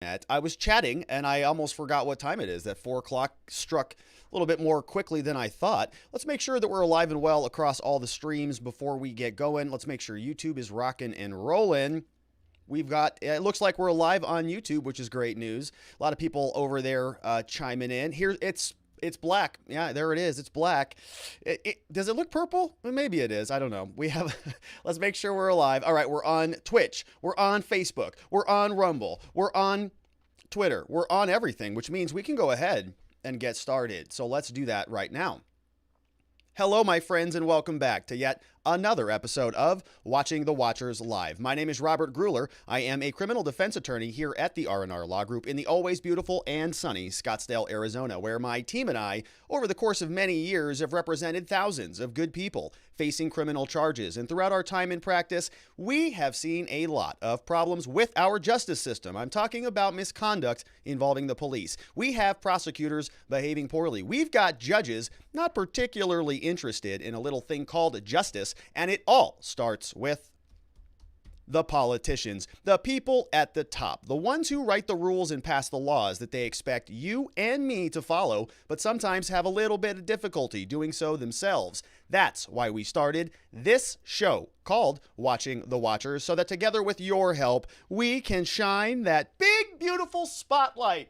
I was chatting and I almost forgot what time it is. That 4 o'clock struck a little bit more quickly than I thought. Let's make sure that we're alive and well across all the streams before we get going. Let's make sure YouTube is rocking and rolling. It looks like we're alive on YouTube, which is great news. A lot of people over there chiming in. Here, it's black. Yeah, there it is. It's black. Does it look purple? Well, maybe it is. I don't know. Let's make sure we're alive. All right, we're on Twitch. We're on Facebook. We're on Rumble. We're on Twitter. We're on everything, which means we can go ahead and get started. So let's do that right now. Hello, my friends, and welcome back to yet another episode of Watching the Watchers Live. My name is Robert Gruler. I am a criminal defense attorney here at the R&R Law Group in the always beautiful and sunny Scottsdale, Arizona, where my team and I, over the course of many years, have represented thousands of good people facing criminal charges. And throughout our time in practice, we have seen a lot of problems with our justice system. I'm talking about misconduct involving the police. We have prosecutors behaving poorly. We've got judges not particularly interested in a little thing called justice. And it all starts with the politicians, the people at the top, the ones who write the rules and pass the laws that they expect you and me to follow, but sometimes have a little bit of difficulty doing so themselves. That's why we started this show called Watching the Watchers, so that together with your help, we can shine that big, beautiful spotlight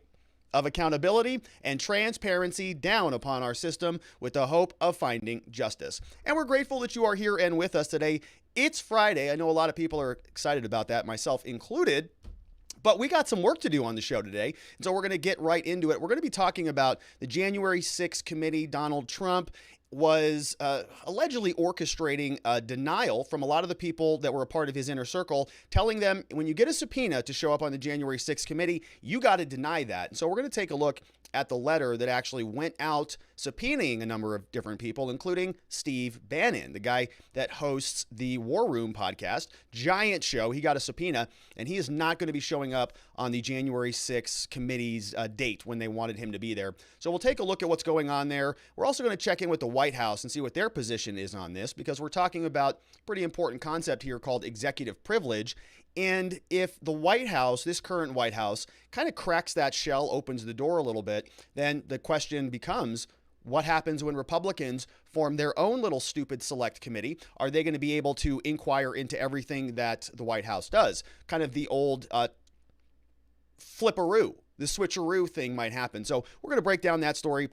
of accountability and transparency down upon our system with the hope of finding justice. And we're grateful that you are here and with us today. It's Friday. I know a lot of people are excited about that, myself included. But we got some work to do on the show today, and so we're going to get right into it. We're going to be talking about the January 6th committee. Donald Trump was allegedly orchestrating a denial from a lot of the people that were a part of his inner circle, telling them when you get a subpoena to show up on the January 6th committee, you got to deny that. And so we're going to take a look at the letter that actually went out subpoenaing a number of different people, including Steve Bannon, the guy that hosts the War Room podcast. Giant show. He got a subpoena, and he is not going to be showing up on the January 6th committee's date when they wanted him to be there. So we'll take a look at what's going on there. We're also going to check in with the White House and see what their position is on this, because we're talking about a pretty important concept here called executive privilege. And if the White House, this current White House, kind of cracks that shell, opens the door a little bit, then the question becomes, what happens when Republicans form their own little stupid select committee? Are they going to be able to inquire into everything that the White House does? Kind of the old flipperoo, the switcheroo thing might happen. So we're going to break down that story,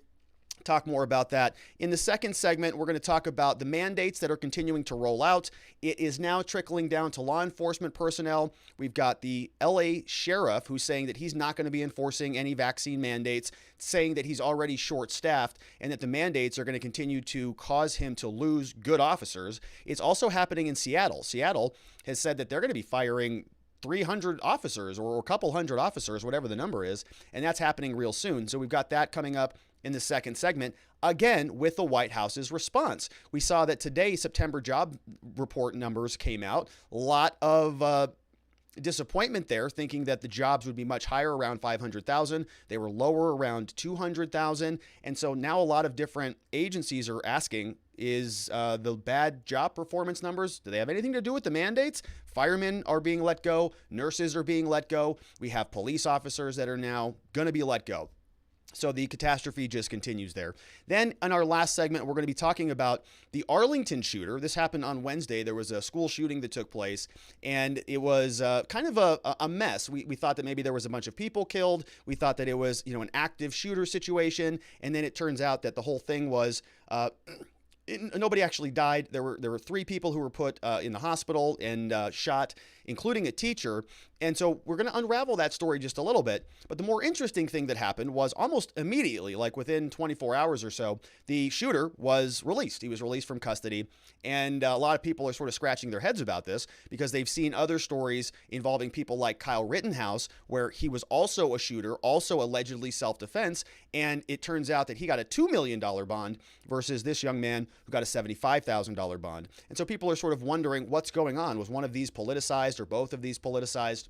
talk more about that. In the second segment, we're going to talk about the mandates that are continuing to roll out. It is now trickling down to law enforcement personnel. We've got the LA sheriff who's saying that he's not going to be enforcing any vaccine mandates, saying that he's already short-staffed and that the mandates are going to continue to cause him to lose good officers. It's also happening in Seattle. Seattle has said that they're going to be firing 300 officers or a couple hundred officers, whatever the number is, and that's happening real soon. So we've got that coming up in the second segment, again, with the White House's response. We saw that today September job report numbers came out. A lot of disappointment there, thinking that the jobs would be much higher, around 500,000. They were lower, around 200,000. And so now a lot of different agencies are asking, is the bad job performance numbers, do they have anything to do with the mandates? Firemen are being let go. Nurses are being let go. We have police officers that are now going to be let go. So the catastrophe just continues there. Then in our last segment, we're going to be talking about the Arlington shooter. This happened on Wednesday. There was a school shooting that took place, and it was kind of a mess. We thought that maybe there was a bunch of people killed. We thought that it was, an active shooter situation, and then it turns out that the whole thing was nobody actually died. There were 3 people who were put in the hospital and shot, including a teacher. And so we're going to unravel that story just a little bit. But the more interesting thing that happened was almost immediately, like within 24 hours or so, the shooter was released. He was released from custody. And a lot of people are sort of scratching their heads about this because they've seen other stories involving people like Kyle Rittenhouse, where he was also a shooter, also allegedly self-defense. And it turns out that he got a $2 million bond versus this young man who got a $75,000 bond. And so people are sort of wondering what's going on. Was one of these politicized or both of these politicized?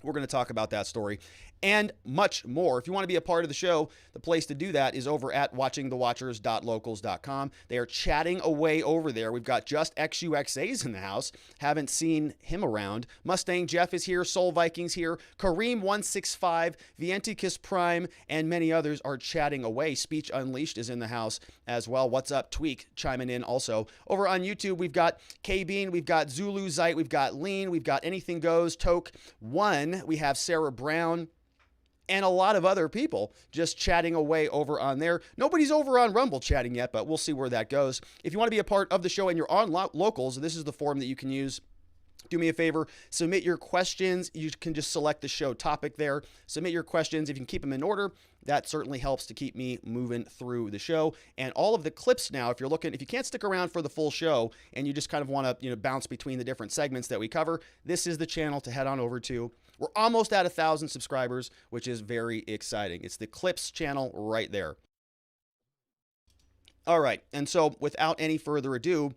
We're going to talk about that story and much more. If you want to be a part of the show, the place to do that is over at watchingthewatchers.locals.com. They are chatting away over there. We've got just XUXAs in the house. Haven't seen him around. Mustang Jeff is here. Soul Vikings here. Kareem165, Vienticus Prime, and many others are chatting away. Speech Unleashed is in the house as well. What's up, Tweak, chiming in also. Over on YouTube, we've got K-Bean, we've got Zulu Zite, we've got Lean, we've got Anything Goes, Toke 1, we have Sarah Brown, and a lot of other people just chatting away over on there. Nobody's over on Rumble chatting yet, but we'll see where that goes. If you want to be a part of the show and you're on Locals, this is the form that you can use. Do me a favor, submit your questions. You can just select the show topic there. Submit your questions. If you can keep them in order, that certainly helps to keep me moving through the show. And all of the clips now, if you can't stick around for the full show and you just kind of want to, bounce between the different segments that we cover, this is the channel to head on over to. We're almost at 1,000 subscribers, which is very exciting. It's the Clips channel right there. All right, and so without any further ado,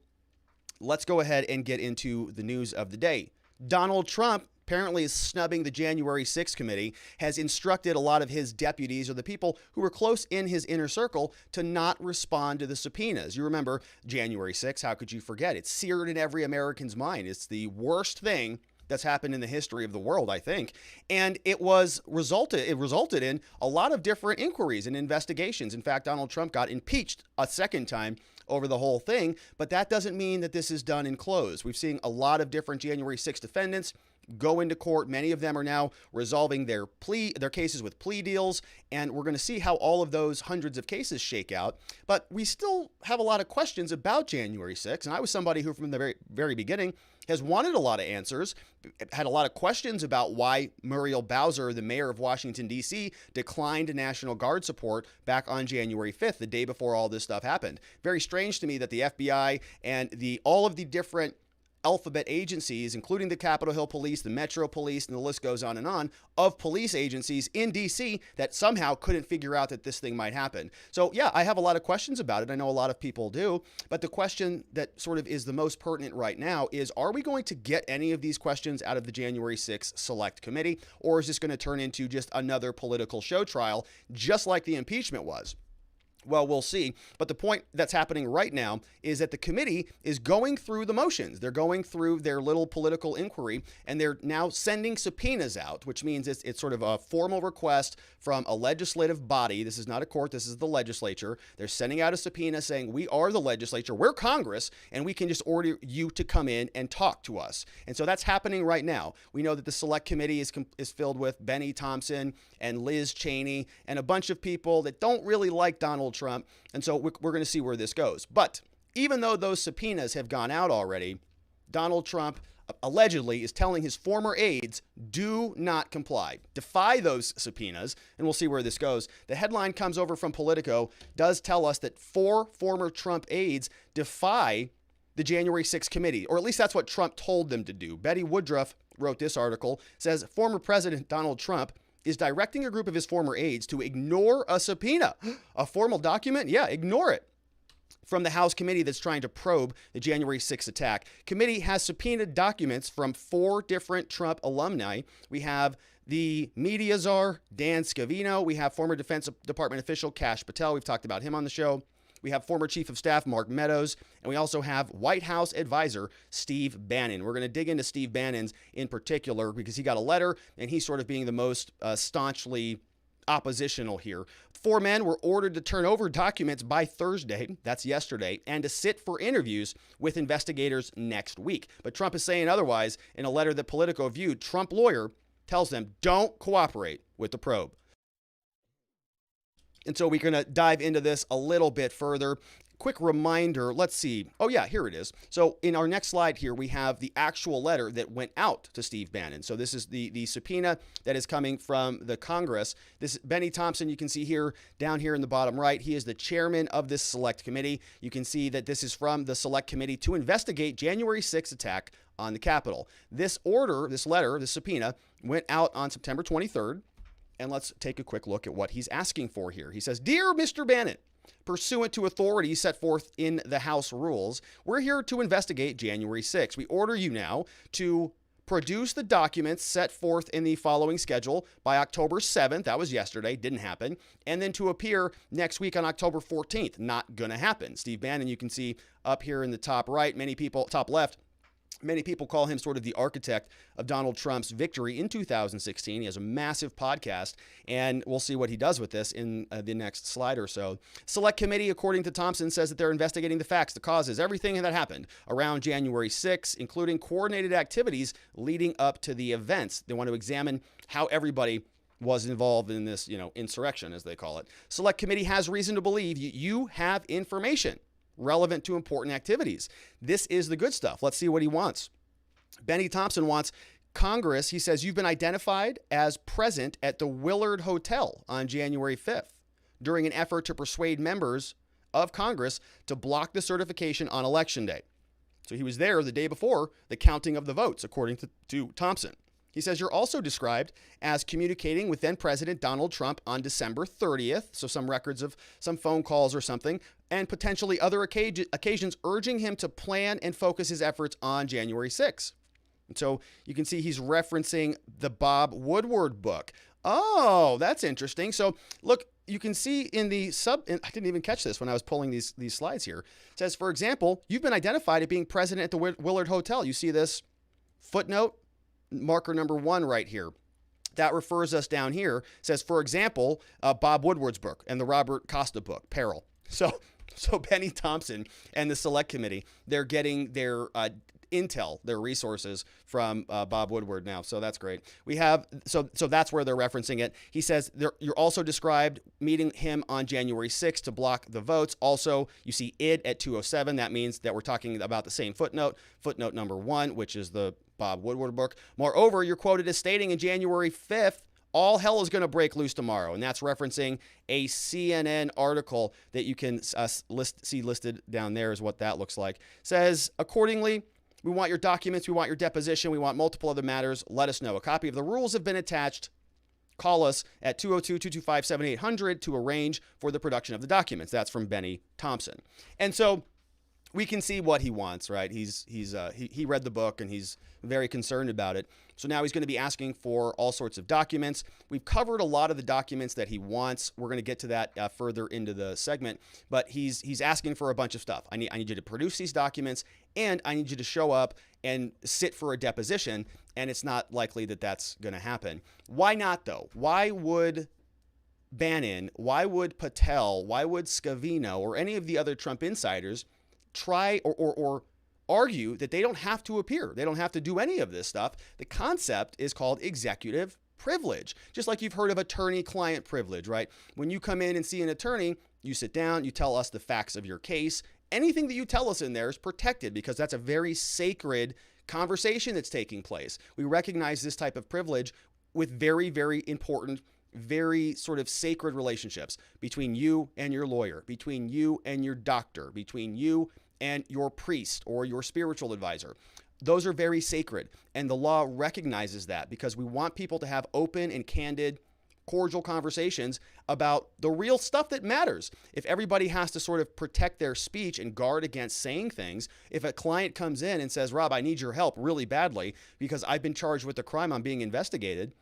let's go ahead and get into the news of the day. Donald Trump apparently is snubbing the January 6th committee, has instructed a lot of his deputies or the people who were close in his inner circle to not respond to the subpoenas. You remember January 6th, how could you forget? It's seared in every American's mind. It's the worst thing that's happened in the history of the world, I think. And it resulted in a lot of different inquiries and investigations. In fact, Donald Trump got impeached a second time over the whole thing, but that doesn't mean that this is done and closed. We've seen a lot of different January 6th defendants go into court. Many of them are now resolving their cases with plea deals, and we're going to see how all of those hundreds of cases shake out. But we still have a lot of questions about January 6th, and I was somebody who from the very, very beginning has wanted a lot of answers, had a lot of questions about why Muriel Bowser, the mayor of Washington, D.C., declined National Guard support back on January 5th, the day before all this stuff happened. Very strange to me that the FBI and all of the different alphabet agencies, including the Capitol Hill Police, the Metro Police, and the list goes on and on, of police agencies in D.C. that somehow couldn't figure out that this thing might happen. So yeah, I have a lot of questions about it. I know a lot of people do, but the question that sort of is the most pertinent right now is, are we going to get any of these questions out of the January 6th Select Committee, or is this going to turn into just another political show trial, just like the impeachment was? Well, we'll see. But the point that's happening right now is that the committee is going through the motions. They're going through their little political inquiry, and they're now sending subpoenas out, which means it's sort of a formal request from a legislative body. This is not a court. This is the legislature. They're sending out a subpoena saying, we are the legislature, we're Congress, and we can just order you to come in and talk to us. And so that's happening right now. We know that the Select Committee is filled with Benny Thompson and Liz Cheney and a bunch of people that don't really like Donald Trump. And so we're going to see where this goes. But even though those subpoenas have gone out already, Donald Trump allegedly is telling his former aides, do not comply. Defy those subpoenas, and we'll see where this goes. The headline comes over from Politico, does tell us that 4 former Trump aides defy the January 6th committee, or at least that's what Trump told them to do. Betty Woodruff wrote this article, says former President Donald Trump is directing a group of his former aides to ignore a subpoena. A formal document? Yeah, ignore it. From the House committee that's trying to probe the January 6th attack. Committee has subpoenaed documents from 4 different Trump alumni. We have the media czar, Dan Scavino. We have former Defense Department official Kash Patel. We've talked about him on the show. We have former Chief of Staff Mark Meadows, and we also have White House advisor Steve Bannon. We're going to dig into Steve Bannon's in particular because he got a letter, and he's sort of being the most staunchly oppositional here. 4 men were ordered to turn over documents by Thursday, that's yesterday, and to sit for interviews with investigators next week. But Trump is saying otherwise in a letter that Politico viewed. Trump lawyer tells them, don't cooperate with the probe. And so we're going to dive into this a little bit further. Quick reminder, let's see. Oh yeah, here it is. So in our next slide here, we have the actual letter that went out to Steve Bannon. So this is the subpoena that is coming from the Congress. This Benny Thompson, you can see here, down here in the bottom right, he is the chairman of this select committee. You can see that this is from the select committee to investigate January 6th attack on the Capitol. This order, this letter, this subpoena went out on September 23rd. And let's take a quick look at what he's asking for here. He says, Dear Mr. Bannon, pursuant to authorities set forth in the House rules, we're here to investigate January 6th. We order you now to produce the documents set forth in the following schedule by October 7th. That was yesterday, didn't happen. And then to appear next week on October 14th. Not going to happen. Steve Bannon, you can see up here in the top right, top left, many people call him sort of the architect of Donald Trump's victory in 2016. He has a massive podcast, and we'll see what he does with this in the next slide or so. Select Committee, according to Thompson, says that they're investigating the facts, the causes, everything that happened around January 6th, including coordinated activities leading up to the events. They want to examine how everybody was involved in this, insurrection, as they call it. Select Committee has reason to believe you have information relevant to important activities. This is the good stuff. Let's see what he wants. Benny Thompson wants Congress. He says, you've been identified as present at the Willard Hotel on January 5th during an effort to persuade members of Congress to block the certification on Election Day. So he was there the day before the counting of the votes, according to Thompson. He says you're also described as communicating with then President Donald Trump on December 30th, so some records of some phone calls or something, and potentially other occasions urging him to plan and focus his efforts on January 6th. And so you can see he's referencing the Bob Woodward book. Oh, that's interesting. So look, you can see in the I didn't even catch this when I was pulling these slides here. It says, for example, you've been identified as being present at the Willard Hotel. You see this footnote? Marker number 1 right here. That refers us down here. It says, for example, Bob Woodward's book and the Robert Costa book, Peril. So Benny Thompson and the Select Committee, they're getting their intel, their resources from Bob Woodward now. So that's great. We have, so that's where they're referencing it. He says you're also described meeting him on January 6th to block the votes. Also, you see id at 2:07. That means that we're talking about the same footnote number 1, which is the Bob Woodward book. Moreover, you're quoted as stating in January 5th, all hell is going to break loose tomorrow. And that's referencing a CNN article that you can see listed down there is what that looks like. Says, accordingly, we want your documents, we want your deposition, we want multiple other matters. Let us know. A copy of the rules have been attached. Call us at 202-225-7800 to arrange for the production of the documents. That's from Benny Thompson. And so we can see what he wants, right? He read the book and he's very concerned about it. So now he's going to be asking for all sorts of documents. We've covered a lot of the documents that he wants. We're going to get to that further into the segment, but he's asking for a bunch of stuff. I need you to produce these documents, and I need you to show up and sit for a deposition, and it's not likely that that's going to happen. Why not, though? Why would Bannon, why would Patel, why would Scavino, or any of the other Trump insiders try or argue that they don't have to appear? They don't have to do any of this stuff. The concept is called executive privilege. Just like you've heard of attorney-client privilege, right? When you come in and see an attorney, you sit down, you tell us the facts of your case. Anything that you tell us in there is protected because that's a very sacred conversation that's taking place. We recognize this type of privilege with very, very important, very sort of sacred relationships between you and your lawyer, between you and your doctor, between you and your priest or your spiritual advisor. Those are very sacred, and the law recognizes that because we want people to have open and candid, cordial conversations about the real stuff that matters. If everybody has to sort of protect their speech and guard against saying things, if a client comes in and says, Rob, I need your help really badly because I've been charged with a crime, I'm being investigated,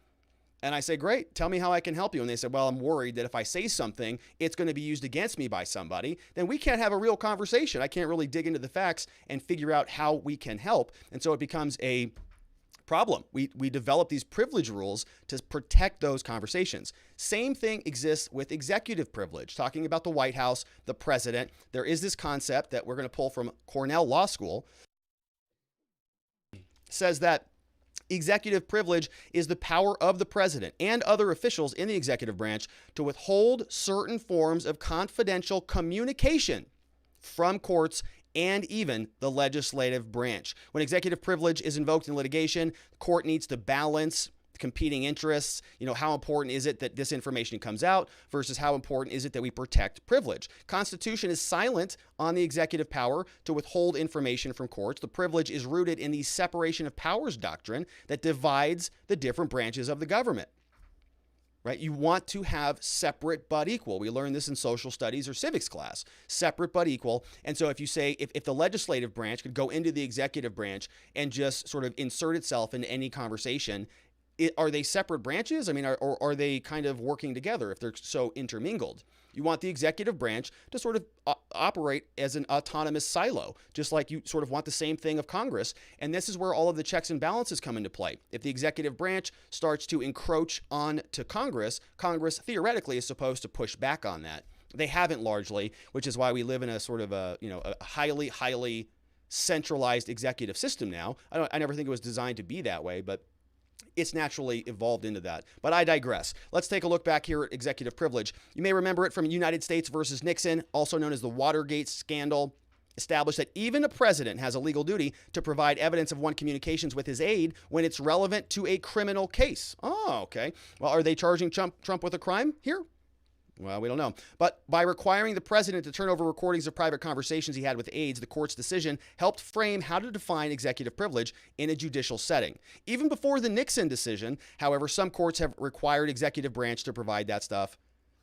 and I say, great, tell me how I can help you. And they said, well, I'm worried that if I say something, it's going to be used against me by somebody. Then we can't have a real conversation. I can't really dig into the facts and figure out how we can help. And so it becomes a problem. We develop these privilege rules to protect those conversations. Same thing exists with executive privilege. Talking about the White House, the president, there is this concept that we're going to pull from Cornell Law School. Says that executive privilege is the power of the president and other officials in the executive branch to withhold certain forms of confidential communication from courts and even the legislative branch. When executive privilege is invoked in litigation, the court needs to balance competing interests. How important is it that this information comes out versus how important is it that we protect privilege? Constitution is silent on the executive power to withhold information from courts. The privilege is rooted in the separation of powers doctrine that divides the different branches of the government. right? You want to have separate but equal. We learned this in social studies or civics class, separate but equal. And so if you say, if the legislative branch could go into the executive branch and just sort of insert itself into any conversation, are they separate branches? I mean, or are they kind of working together if they're so intermingled? You want the executive branch to sort of operate as an autonomous silo, just like you sort of want the same thing of Congress. And this is where all of the checks and balances come into play. If the executive branch starts to encroach on to Congress, Congress theoretically is supposed to push back on that. They haven't largely, which is why we live in a sort of a highly centralized executive system now. I never think it was designed to be that way, but it's naturally evolved into that. But I digress. Let's take a look back here at executive privilege. You may remember it from United States versus Nixon, also known as the Watergate scandal. Established that even a president has a legal duty to provide evidence of one's communications with his aide when it's relevant to a criminal case. Oh, okay. Well, are they charging Trump with a crime here? Well, we don't know. But by requiring the president to turn over recordings of private conversations he had with aides, the court's decision helped frame how to define executive privilege in a judicial setting. Even before the Nixon decision, however, some courts have required executive branch to provide that stuff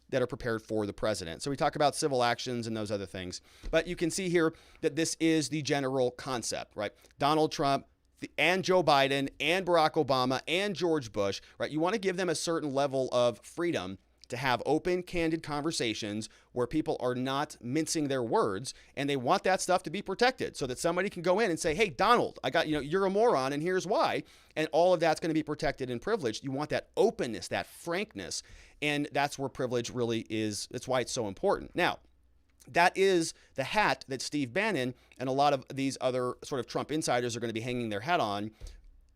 that are prepared for the president. So we talk about civil actions and those other things. But you can see here that this is the general concept, right? Donald Trump and Joe Biden and Barack Obama and George Bush, right? You want to give them a certain level of freedom to have open, candid conversations where people are not mincing their words, and they want that stuff to be protected so that somebody can go in and say, hey, Donald, you're a moron and here's why. And all of that's going to be protected and privileged. You want that openness, that frankness. And that's where privilege really is. That's why it's so important. Now, that is the hat that Steve Bannon and a lot of these other sort of Trump insiders are going to be hanging their hat on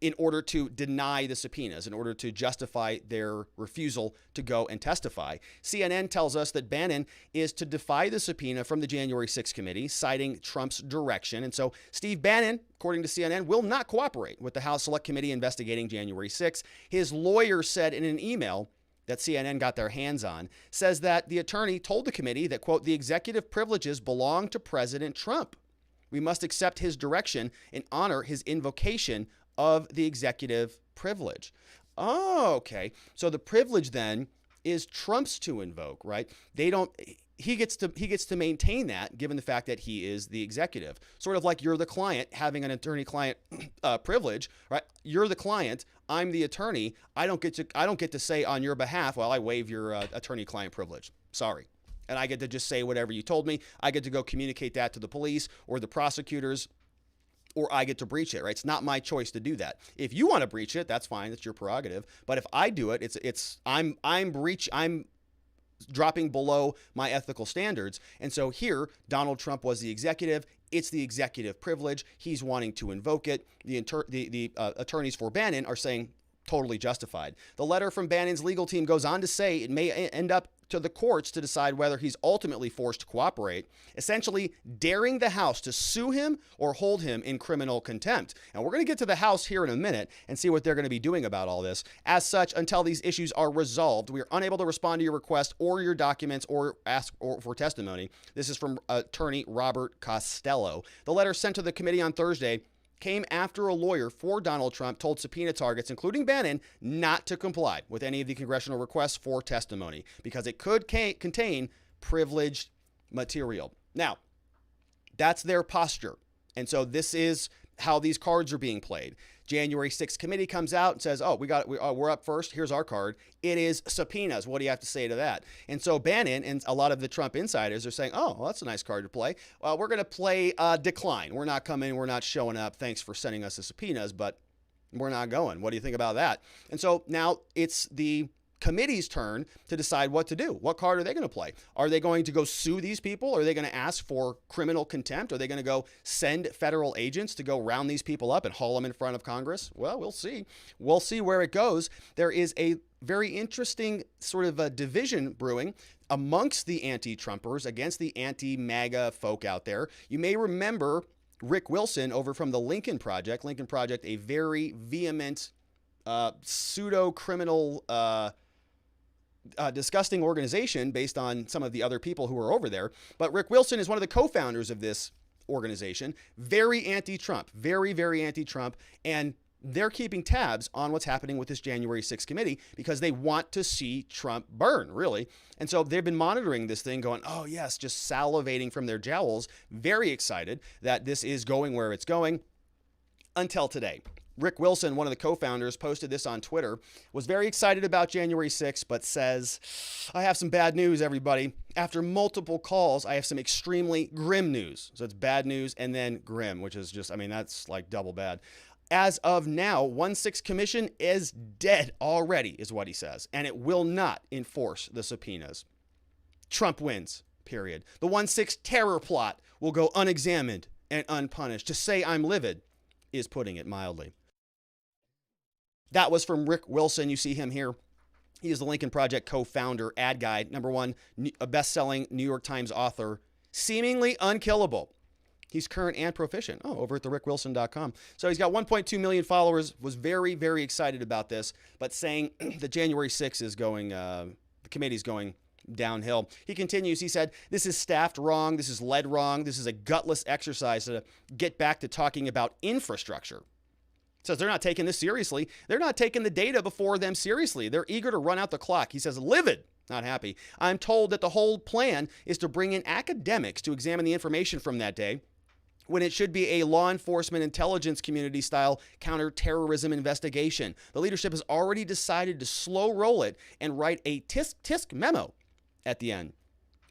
in order to deny the subpoenas, in order to justify their refusal to go and testify. CNN tells us that Bannon is to defy the subpoena from the January 6th committee, citing Trump's direction. And so Steve Bannon, according to CNN, will not cooperate with the House Select Committee investigating January 6th. His lawyer said in an email that CNN got their hands on, says that the attorney told the committee that, quote, the executive privileges belong to President Trump. We must accept his direction and honor his invocation of the executive privilege. Oh, okay. So the privilege then is Trump's to invoke, right? He gets to maintain that given the fact that he is the executive. Sort of like you're the client having an attorney-client privilege, right? You're the client, I'm the attorney. I don't get to say on your behalf, well, I waive your attorney-client privilege. Sorry. And I get to just say whatever you told me. I get to go communicate that to the police or the prosecutors, or I get to breach it, right? It's not my choice to do that. If you want to breach it, that's fine. It's your prerogative. But if I do it, I'm dropping below my ethical standards. And so here, Donald Trump was the executive. It's the executive privilege. He's wanting to invoke it. The attorneys for Bannon are saying totally justified. The letter from Bannon's legal team goes on to say it may end up to the courts to decide whether he's ultimately forced to cooperate, essentially daring the House to sue him or hold him in criminal contempt. And we're going to get to the House here in a minute and see what they're going to be doing about all this. As such, until these issues are resolved, we are unable to respond to your request or your documents or ask for testimony. This is from attorney Robert Costello. The letter sent to the committee on Thursday came after a lawyer for Donald Trump told subpoena targets, including Bannon, not to comply with any of the congressional requests for testimony because it could contain privileged material. Now, that's their posture. And so this is how these cards are being played. January 6th committee comes out and says, oh, we're up first. Here's our card. It is subpoenas. What do you have to say to that? And so Bannon and a lot of the Trump insiders are saying, oh, well, that's a nice card to play. Well, we're going to play decline. We're not coming. We're not showing up. Thanks for sending us the subpoenas, but we're not going. What do you think about that? And so now it's the committee's turn to decide what to do. What card are they going to play? Are they going to go sue these people? Are they going to ask for criminal contempt? Are they going to go send federal agents to go round these people up and haul them in front of Congress? Well, we'll see. We'll see where it goes. There is a very interesting sort of a division brewing amongst the anti-Trumpers against the anti-MAGA folk out there. You may remember Rick Wilson over from the Lincoln Project. Lincoln Project, a very vehement pseudo-criminal disgusting organization based on some of the other people who are over there. But Rick Wilson is one of the co-founders of this organization. Very anti-Trump, very, very anti-Trump. And they're keeping tabs on what's happening with this January 6th committee because they want to see Trump burn, really. And so they've been monitoring this thing going, oh, yes, just salivating from their jowls, very excited that this is going where it's going until today. Rick Wilson, one of the co-founders, posted this on Twitter, was very excited about January 6th, but says, I have some bad news, everybody. After multiple calls, I have some extremely grim news. So it's bad news and then grim, which is just, I mean, that's like double bad. As of now, 1/6 Commission is dead already, is what he says, and it will not enforce the subpoenas. Trump wins, period. The 1/6 terror plot will go unexamined and unpunished. To say I'm livid is putting it mildly. That was from Rick Wilson. You see him here. He is the Lincoln Project co-founder, ad guy, #1, a best-selling New York Times author, seemingly unkillable. He's current and proficient. Oh, over at therickwilson.com. So he's got 1.2 million followers, was very, very excited about this, but saying that January 6th is going, the committee's going downhill. He continues, he said, this is staffed wrong, this is led wrong, this is a gutless exercise to get back to talking about infrastructure. Says they're not taking this seriously. They're not taking the data before them seriously. They're eager to run out the clock. He says, livid, not happy. I'm told that the whole plan is to bring in academics to examine the information from that day, when it should be a law enforcement intelligence community style counterterrorism investigation. The leadership has already decided to slow roll it and write a tisk memo at the end.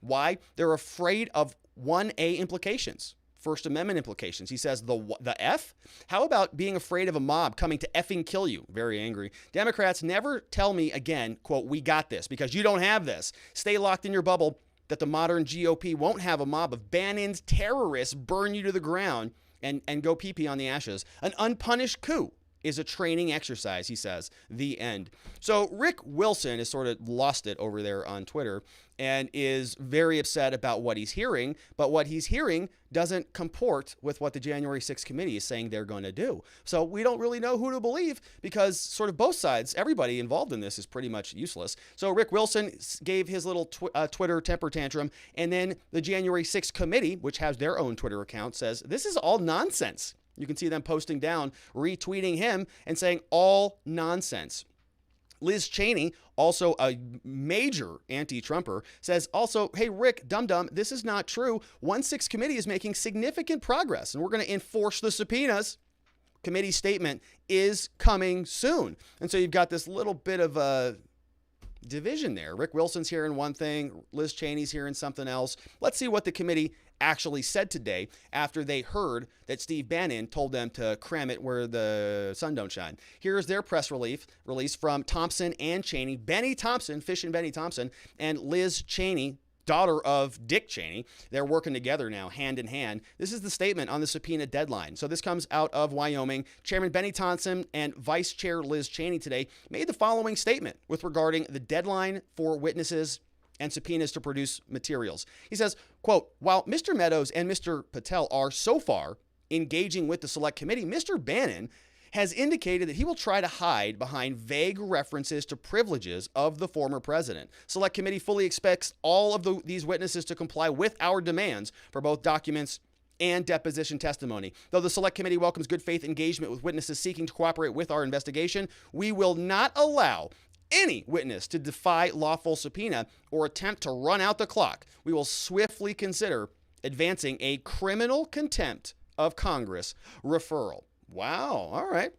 Why? They're afraid of 1A implications, First Amendment implications. He says the F? How about being afraid of a mob coming to effing kill you? Very angry. Democrats never tell me again, quote, we got this, because you don't have this. Stay locked in your bubble that the modern GOP won't have a mob of Bannon's terrorists burn you to the ground and go pee-pee on the ashes. An unpunished coup is a training exercise, he says. The end. So Rick Wilson has sort of lost it over there on Twitter and is very upset about what he's hearing, but what he's hearing doesn't comport with what the January 6th committee is saying they're going to do. So we don't really know who to believe because sort of both sides, everybody involved in this is pretty much useless. So Rick Wilson gave his little Twitter temper tantrum, and then the January 6th committee, which has their own Twitter account, says this is all nonsense. You can see them posting down, retweeting him and saying all nonsense. Liz Cheney, also a major anti-Trumper, says also, hey, Rick, dum-dum, this is not true. 1/6 committee is making significant progress, and we're going to enforce the subpoenas. Committee statement is coming soon. And so you've got this little bit of a division there. Rick Wilson's hearing one thing, Liz Cheney's hearing something else. Let's see what the committee actually said today after they heard that Steve Bannon told them to cram it where the sun don't shine. Here's their press release from Thompson and Cheney. Benny Thompson, Fish and Benny Thompson, and Liz Cheney, daughter of Dick Cheney. They're working together now, hand in hand. This is the statement on the subpoena deadline. So this comes out of Wyoming. Chairman Benny Thompson and Vice Chair Liz Cheney today made the following statement with regarding the deadline for witnesses and subpoenas to produce materials. He says, quote, while Mr. Meadows and Mr. Patel are so far engaging with the select committee, Mr. Bannon has indicated that he will try to hide behind vague references to privileges of the former president. Select committee fully expects all of these witnesses to comply with our demands for both documents and deposition testimony. Though the select committee welcomes good faith engagement with witnesses seeking to cooperate with our investigation, we will not allow any witness to defy lawful subpoena or attempt to run out the clock. We will swiftly consider advancing a criminal contempt of Congress referral. Wow. All right.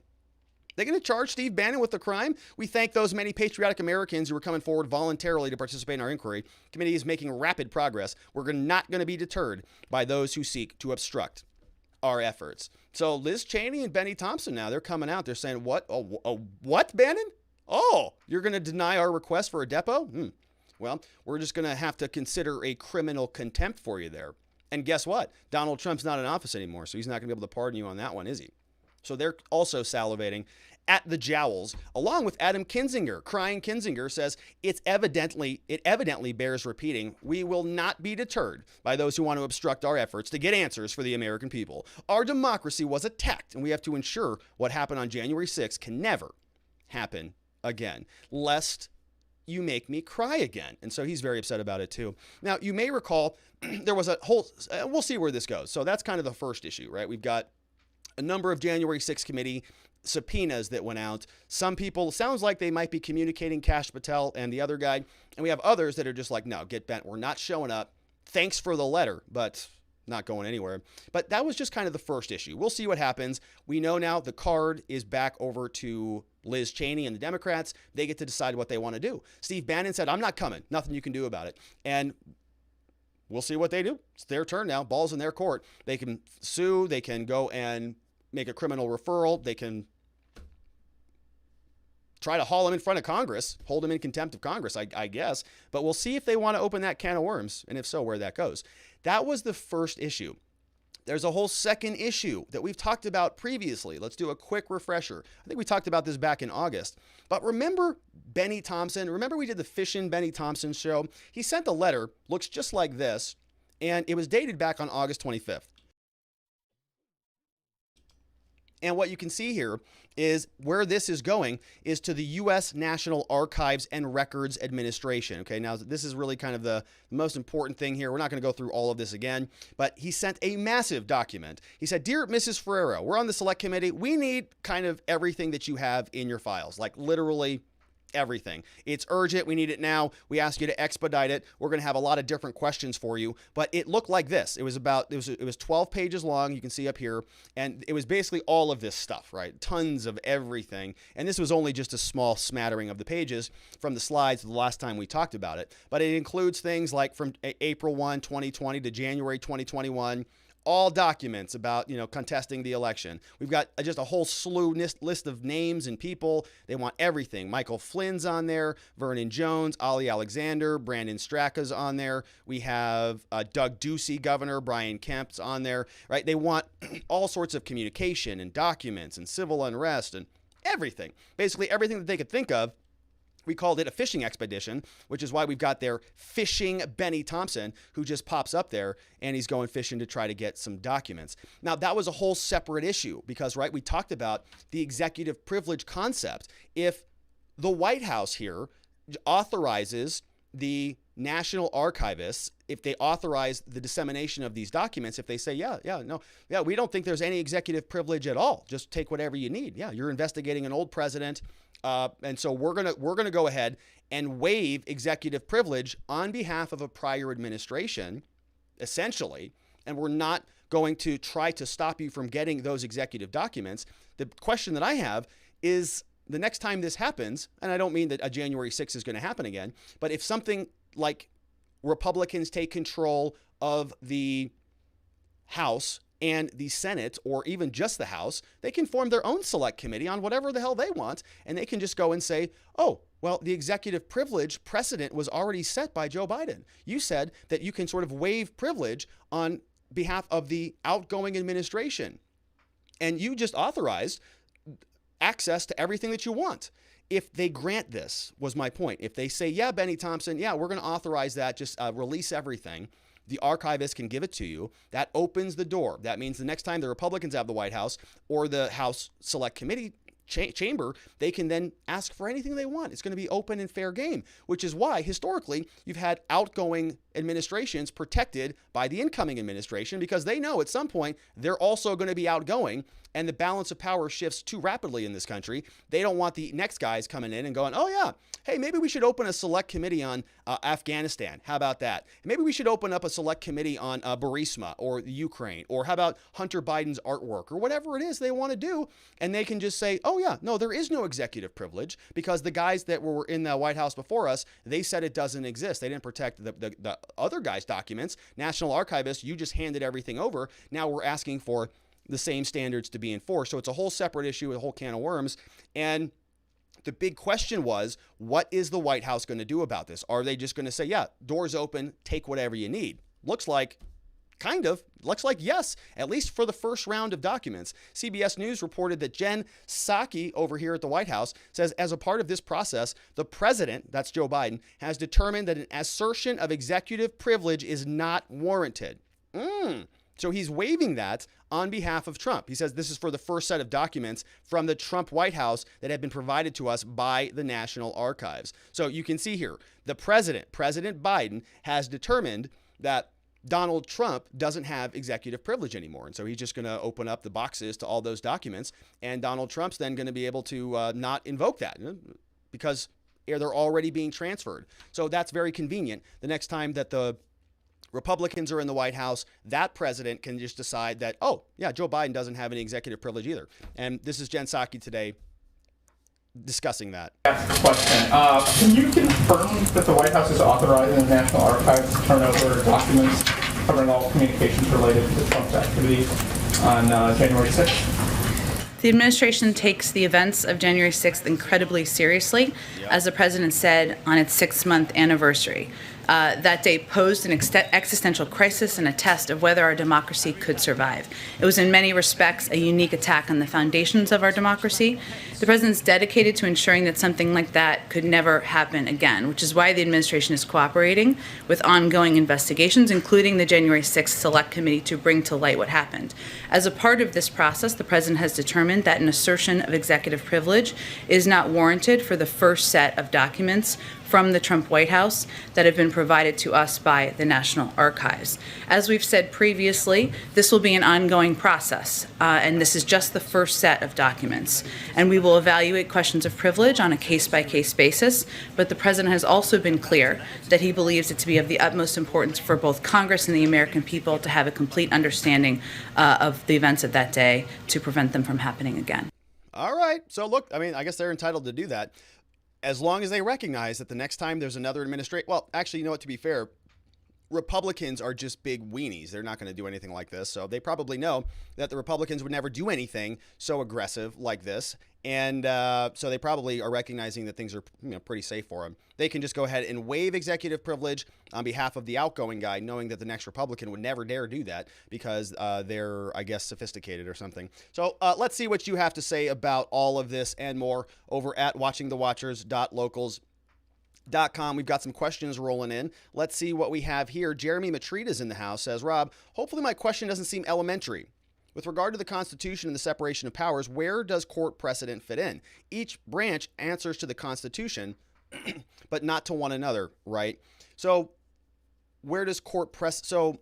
They're going to charge Steve Bannon with the crime. We thank those many patriotic Americans who are coming forward voluntarily to participate in our inquiry. The committee is making rapid progress. We're not going to be deterred by those who seek to obstruct our efforts. So Liz Cheney and Benny Thompson now, they're coming out. They're saying, what? What, Bannon? Oh, you're going to deny our request for a depo? Well, we're just going to have to consider a criminal contempt for you there. And guess what? Donald Trump's not in office anymore, so he's not going to be able to pardon you on that one, is he? So they're also salivating at the jowls, along with Adam Kinzinger. Crying Kinzinger says, it evidently bears repeating, we will not be deterred by those who want to obstruct our efforts to get answers for the American people. Our democracy was attacked, and we have to ensure what happened on January 6th can never happen again, lest you make me cry again. And so he's very upset about it too. Now, you may recall there was a whole, we'll see where this goes. So that's kind of the first issue, right? We've got a number of January 6th committee subpoenas that went out. Some people, sounds like they might be communicating Kash Patel and the other guy. And we have others that are just like, no, get bent. We're not showing up. Thanks for the letter, but not going anywhere. But that was just kind of the first issue. We'll see what happens. We know now the card is back over to Liz Cheney and the Democrats. They get to decide what they want to do. Steve Bannon said, I'm not coming. Nothing you can do about it. And we'll see what they do. It's their turn now. Ball's in their court. They can sue. They can go and make a criminal referral. They can try to haul him in front of Congress, hold him in contempt of Congress, I guess. But we'll see if they want to open that can of worms, and if so, where that goes. That was the first issue. There's a whole second issue that we've talked about previously. Let's do a quick refresher. I think we talked about this back in August. But remember Benny Thompson? Remember we did the Fishin' Benny Thompson show? He sent a letter, looks just like this, and it was dated back on August 25th. And what you can see here is where this is going is to the U.S. National Archives and Records Administration. Okay, now this is really kind of the most important thing here. We're not going to go through all of this again, but he sent a massive document. He said, Dear Mrs. Ferrero, we're on the select committee. We need kind of everything that you have in your files, like literally everything. It's urgent. We need it now. We ask you to expedite it. We're going to have a lot of different questions for you, but it looked like this. It was 12 pages long. You can see up here, and it was basically all of this stuff, right? Tons of everything. And this was only just a small smattering of the pages from the slides the last time we talked about it, but it includes things like from April 1, 2020 to January 2021, all documents about, contesting the election. We've got just a whole slew list of names and people. They want everything. Michael Flynn's on there, Vernon Jones, Ali Alexander, Brandon Straka's on there. We have Doug Ducey, governor, Brian Kemp's on there, right? They want all sorts of communication and documents and civil unrest and everything. Basically everything that they could think of. We called it a fishing expedition, which is why we've got their Fishing Benny Thompson, who just pops up there and he's going fishing to try to get some documents. Now, that was a whole separate issue because, right, we talked about the executive privilege concept. If the White House here authorizes the national archivists, if they authorize the dissemination of these documents, if they say, we don't think there's any executive privilege at all, just take whatever you need. Yeah, you're investigating an old president. And so we're gonna go ahead and waive executive privilege on behalf of a prior administration, essentially, and we're not going to try to stop you from getting those executive documents. The question that I have is the next time this happens, and I don't mean that a January 6th is going to happen again, but if something like Republicans take control of the House and the Senate, or even just the House, they can form their own select committee on whatever the hell they want, and they can just go and say, oh, well, the executive privilege precedent was already set by Joe Biden. You said that you can sort of waive privilege on behalf of the outgoing administration, and you just authorized access to everything that you want. If they grant this, was my point. If they say, yeah, Benny Thompson, yeah, we're going to authorize that, just release everything, the archivist can give it to you. That opens the door. That means the next time the Republicans have the White House or the House Select Committee chamber, they can then ask for anything they want. It's going to be open and fair game, which is why historically you've had outgoing administrations protected by the incoming administration, because they know at some point they're also going to be outgoing, and the balance of power shifts too rapidly in this country. They don't want the next guys coming in and going, oh yeah, hey, maybe we should open a select committee on Afghanistan. How about that? Maybe we should open up a select committee on Burisma or the Ukraine, or how about Hunter Biden's artwork, or whatever it is they want to do. And they can just say, oh yeah, no, there is no executive privilege, because the guys that were in the White House before us, they said it doesn't exist. They didn't protect the other guys' documents. National Archivists, you just handed everything over. Now we're asking for the same standards to be enforced. So it's a whole separate issue, a whole can of worms. And the big question was, what is the White House going to do about this? Are they just going to say, yeah, doors open, take whatever you need? Looks like yes, at least for the first round of documents. CBS News reported that Jen Psaki over here at the White House says, as a part of this process, the president, that's Joe Biden, has determined that an assertion of executive privilege is not warranted. So he's waiving that on behalf of Trump. He says this is for the first set of documents from the Trump White House that have been provided to us by the National Archives. So you can see here, the President Biden, has determined that Donald Trump doesn't have executive privilege anymore. And so he's just going to open up the boxes to all those documents. And Donald Trump's then going to be able to not invoke that because they're already being transferred. So that's very convenient. The next time that the Republicans are in the White House, that president can just decide that, oh, yeah, Joe Biden doesn't have any executive privilege either. And this is Jen Psaki today discussing that. That's the question. Can you confirm that the White House is authorizing the National Archives to turn over documents covering all communications related to Trump's activities on January 6th? The administration takes the events of January 6th incredibly seriously, as the president said on its 6-month anniversary. That day posed an existential crisis and a test of whether our democracy could survive. It was in many respects a unique attack on the foundations of our democracy. The president's dedicated to ensuring that something like that could never happen again, which is why the administration is cooperating with ongoing investigations, including the January 6th Select Committee, to bring to light what happened. As a part of this process, the president has determined that an assertion of executive privilege is not warranted for the first set of documents from the Trump White House that have been provided to us by the National Archives. As we've said previously, this will be an ongoing process, and this is just the first set of documents. And we will evaluate questions of privilege on a case-by-case basis, but the president has also been clear that he believes it to be of the utmost importance for both Congress and the American people to have a complete understanding of the events of that day to prevent them from happening again. All right. So look, I mean, I guess they're entitled to do that, as long as they recognize that the next time there's another administration, well, actually, you know what, to be fair, Republicans are just big weenies. They're not going to do anything like this. So they probably know that the Republicans would never do anything so aggressive like this. And so they probably are recognizing that things are pretty safe for them. They can just go ahead and waive executive privilege on behalf of the outgoing guy, knowing that the next Republican would never dare do that because they're, I guess, sophisticated or something. So let's see what you have to say about all of this and more over at watchingthewatchers.locals.com. We've got some questions rolling in. Let's see what we have here. Jeremy Matrita's in the house, says, Rob, hopefully my question doesn't seem elementary. With regard to the Constitution and the separation of powers, where does court precedent fit in? Each branch answers to the Constitution, but not to one another, right? So where does court so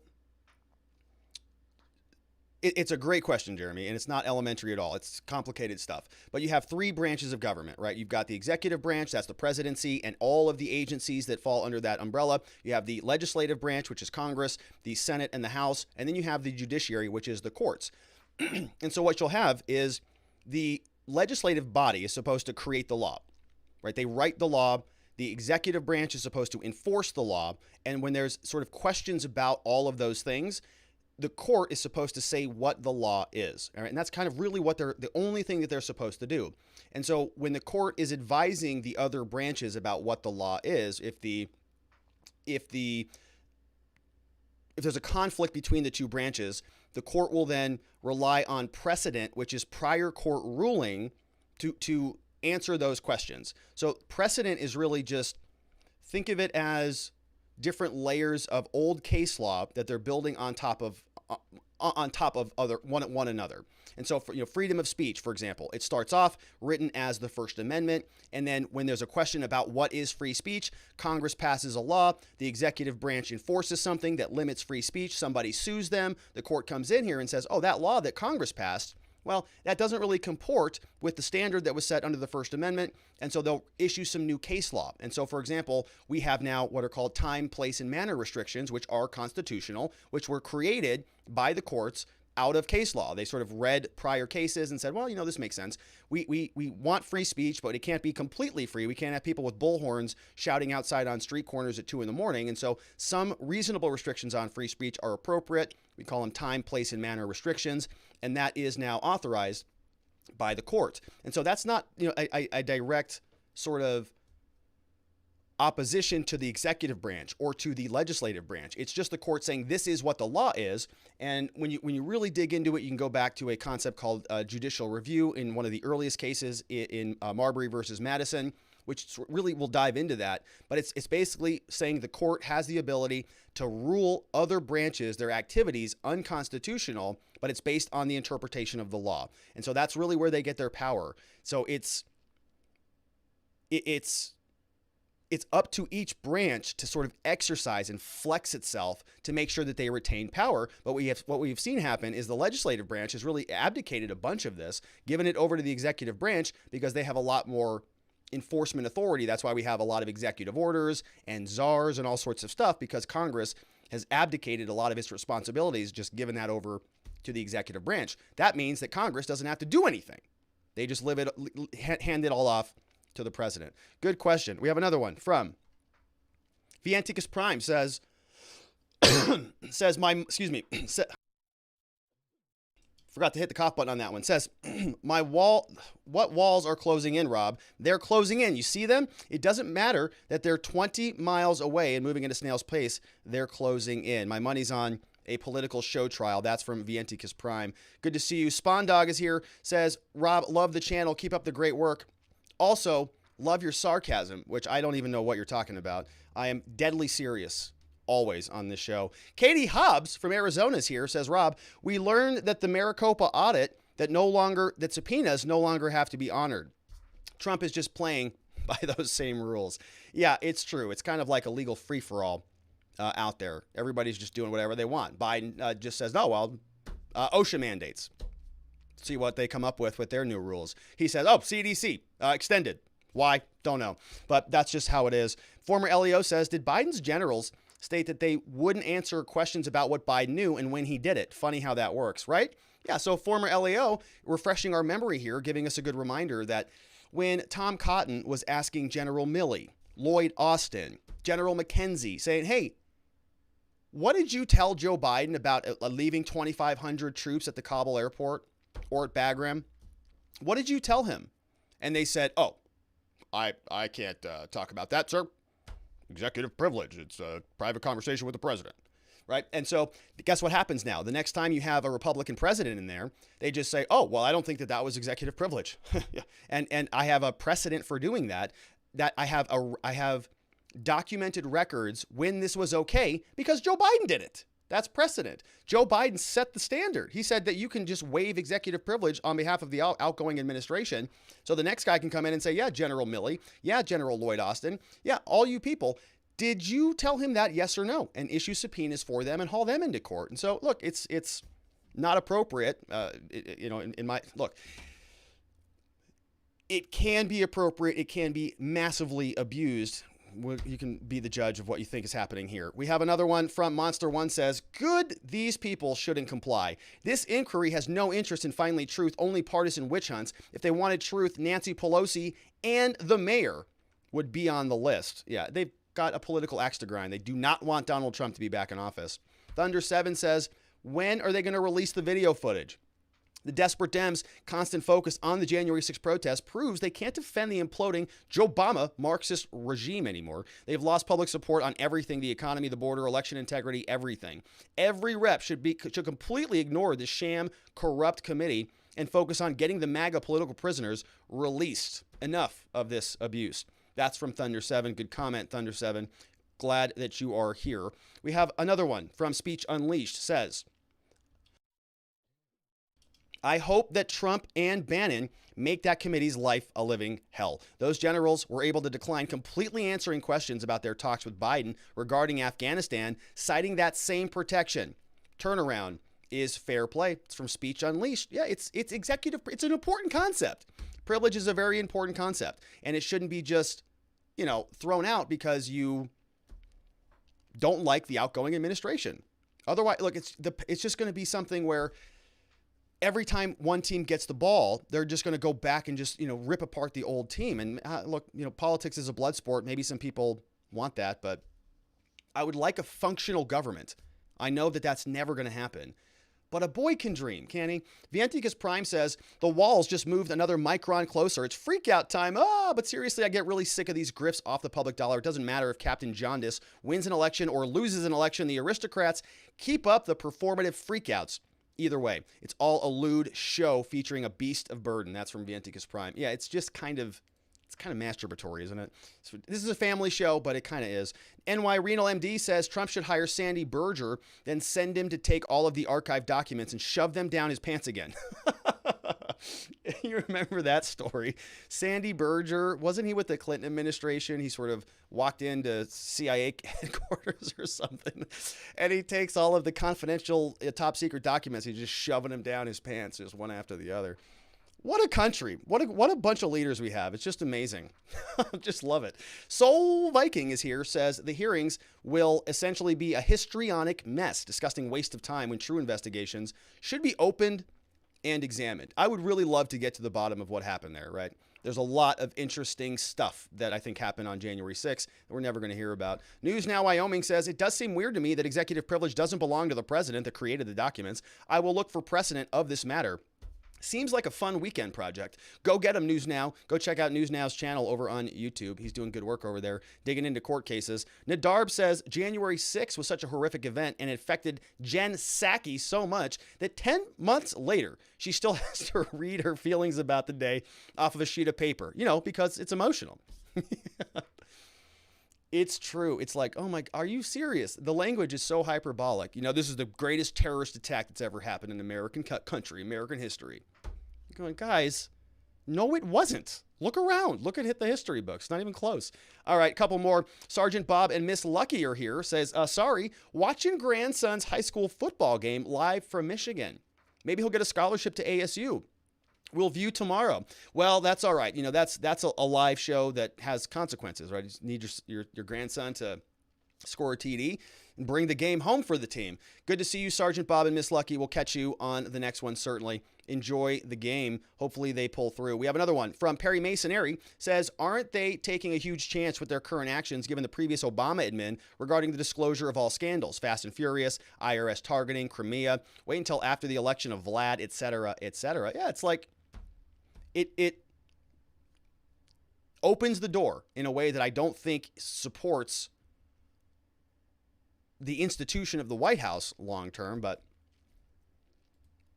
it's a great question, Jeremy, and it's not elementary at all. It's complicated stuff. But you have 3 branches of government, right? You've got the executive branch, that's the presidency, and all of the agencies that fall under that umbrella. You have the legislative branch, which is Congress, the Senate and the House, and then you have the judiciary, which is the courts. And so what you'll have is the legislative body is supposed to create the law, right? They write the law. The executive branch is supposed to enforce the law. And when there's sort of questions about all of those things, the court is supposed to say what the law is. All right. And that's kind of really what the only thing that they're supposed to do. And so when the court is advising the other branches about what the law is, if there's a conflict between the two branches, the court will then rely on precedent, which is prior court ruling, to answer those questions. So precedent is really just, think of it as different layers of old case law that they're building on top of one another. And so for freedom of speech, for example, it starts off written as the First Amendment, and then when there's a question about what is free speech, Congress passes a law, the executive branch enforces something that limits free speech, somebody sues them, the court comes in here and says, oh, that law that Congress passed, well, that doesn't really comport with the standard that was set under the First Amendment, and so they'll issue some new case law. And so, for example, we have now what are called time, place, and manner restrictions, which are constitutional, which were created by the courts out of case law. They sort of read prior cases and said, well, this makes sense. We want free speech, but it can't be completely free. We can't have people with bullhorns shouting outside on street corners at 2 a.m. And so some reasonable restrictions on free speech are appropriate. We call them time, place, and manner restrictions. And that is now authorized by the court. And so that's not, a direct sort of opposition to the executive branch or to the legislative branch. It's just the court saying this is what the law is. And when you really dig into it, you can go back to a concept called judicial review in one of the earliest cases in Marbury versus Madison, which really will dive into that. But it's basically saying the court has the ability to rule other branches, their activities, unconstitutional, but it's based on the interpretation of the law. And so that's really where they get their power. So it's it's up to each branch to sort of exercise and flex itself to make sure that they retain power. But what we've seen happen is the legislative branch has really abdicated a bunch of this, given it over to the executive branch because they have a lot more enforcement authority. That's why we have a lot of executive orders and czars and all sorts of stuff, because Congress has abdicated a lot of its responsibilities, just given that over to the executive branch. That means that Congress doesn't have to do anything. They just hand it all off to the president. Good question. We have another one from Vianticus Prime says, forgot to hit the cough button on that one. Says, what walls are closing in, Rob? They're closing in. You see them? It doesn't matter that they're 20 miles away and moving at a snail's pace. They're closing in. My money's on a political show trial. That's from Vianticus Prime. Good to see you. Spawn Dog is here. Says, Rob, love the channel. Keep up the great work. Also, love your sarcasm, which I don't even know what you're talking about. I am deadly serious always on this show. Katie Hobbs from Arizona is here. Says, Rob, we learned that the Maricopa audit that subpoenas no longer have to be honored. Trump is just playing by those same rules. Yeah, it's true. It's kind of like a legal free-for-all out there. Everybody's just doing whatever they want. Biden just says, OSHA mandates. See what they come up with their new rules. He says, CDC extended. Why? Don't know. But that's just how it is. Former LEO says, did Biden's generals state that they wouldn't answer questions about what Biden knew and when he did it? Funny how that works, right? Yeah, so former LEO, refreshing our memory here, giving us a good reminder that when Tom Cotton was asking General Milley, Lloyd Austin, General McKenzie, saying, hey, what did you tell Joe Biden about leaving 2,500 troops at the Kabul airport or at Bagram? What did you tell him? And they said, I can't talk about that, sir. Executive privilege. It's a private conversation with the president, right? And so guess what happens now? The next time you have a Republican president in there, they just say, I don't think that was executive privilege. And I have a precedent for doing that I have documented records when this was okay because Joe Biden did it. That's precedent. Joe Biden set the standard. He said that you can just waive executive privilege on behalf of the outgoing administration. So the next guy can come in and say, yeah, General Milley. Yeah, General Lloyd Austin. Yeah, all you people. Did you tell him that? Yes or no? And issue subpoenas for them and haul them into court. And so, look, it's not appropriate. It can be appropriate. It can be massively abused. You can be the judge of what you think is happening here. We have another one from Monster One says, good, these people shouldn't comply. This inquiry has no interest in finding truth, only partisan witch hunts. If they wanted truth, Nancy Pelosi and the mayor would be on the list. Yeah, they've got a political axe to grind. They do not want Donald Trump to be back in office. Thunder 7 says, when are they going to release the video footage? The desperate Dems' constant focus on the January 6th protest proves they can't defend the imploding Joe Obama Marxist regime anymore. They've lost public support on everything, the economy, the border, election integrity, everything. Every rep should completely ignore the sham, corrupt committee and focus on getting the MAGA political prisoners released. Enough of this abuse. That's from Thunder 7. Good comment, Thunder 7. Glad that you are here. We have another one from Speech Unleashed. Says, I hope that Trump and Bannon make that committee's life a living hell. Those generals were able to decline completely answering questions about their talks with Biden regarding Afghanistan, citing that same protection. Turnaround is fair play. It's from Speech Unleashed. Yeah, it's executive. It's an important concept. Privilege is a very important concept, and it shouldn't be just, thrown out because you don't like the outgoing administration. Otherwise, look, it's just going to be something where every time one team gets the ball, they're just going to go back and just, rip apart the old team. And look, politics is a blood sport. Maybe some people want that, but I would like a functional government. I know that that's never going to happen, but a boy can dream, can he? Vianticus Prime says, the walls just moved another micron closer. It's freak out time. But seriously, I get really sick of these grifts off the public dollar. It doesn't matter if Captain Jaundice wins an election or loses an election. The aristocrats keep up the performative freakouts. Either way, it's all a lewd show featuring a beast of burden. That's from Vianticus Prime. Yeah, it's just kind of masturbatory, isn't it? So this is a family show, but it kind of is. NY Renal MD says Trump should hire Sandy Berger, then send him to take all of the archived documents and shove them down his pants again. You remember that story? Sandy Berger, wasn't he with the Clinton administration? He sort of walked into CIA headquarters or something, and he takes all of the confidential top secret documents. He's just shoving them down his pants, just one after the other. What a country. What a bunch of leaders we have. It's just amazing. Just love it. Soul Viking is here, says the hearings will essentially be a histrionic mess, disgusting waste of time when true investigations should be opened and examined. I would really love to get to the bottom of what happened there, right? There's a lot of interesting stuff that I think happened on January 6th that we're never going to hear about. News Now Wyoming says, it does seem weird to me that executive privilege doesn't belong to the president that created the documents. I will look for precedent of this matter. Seems like a fun weekend project. Go get him, News Now. Go check out News Now's channel over on YouTube. He's doing good work over there, digging into court cases. Nadarb says January 6th was such a horrific event and it affected Jen Psaki so much that 10 months later, she still has to read her feelings about the day off of a sheet of paper, because it's emotional. It's true. It's like, oh my, are you serious? The language is so hyperbolic. This is the greatest terrorist attack that's ever happened in American country, American history. You're going, guys, no, it wasn't. Look around. Look at the history books. Not even close. All right, couple more. Sergeant Bob and Miss Lucky are here. Says, sorry, watching grandson's high school football game live from Michigan. Maybe he'll get a scholarship to ASU. We'll view tomorrow. Well, that's all right. That's a live show that has consequences, right? You need your grandson to score a TD and bring the game home for the team. Good to see you, Sergeant Bob and Miss Lucky. We'll catch you on the next one, certainly. Enjoy the game. Hopefully they pull through. We have another one from Perry Masonary. Says, aren't they taking a huge chance with their current actions given the previous Obama admin regarding the disclosure of all scandals? Fast and Furious, IRS targeting, Crimea. Wait until after the election of Vlad, et cetera, et cetera. Yeah, it's like, It opens the door in a way that I don't think supports the institution of the White House long term, but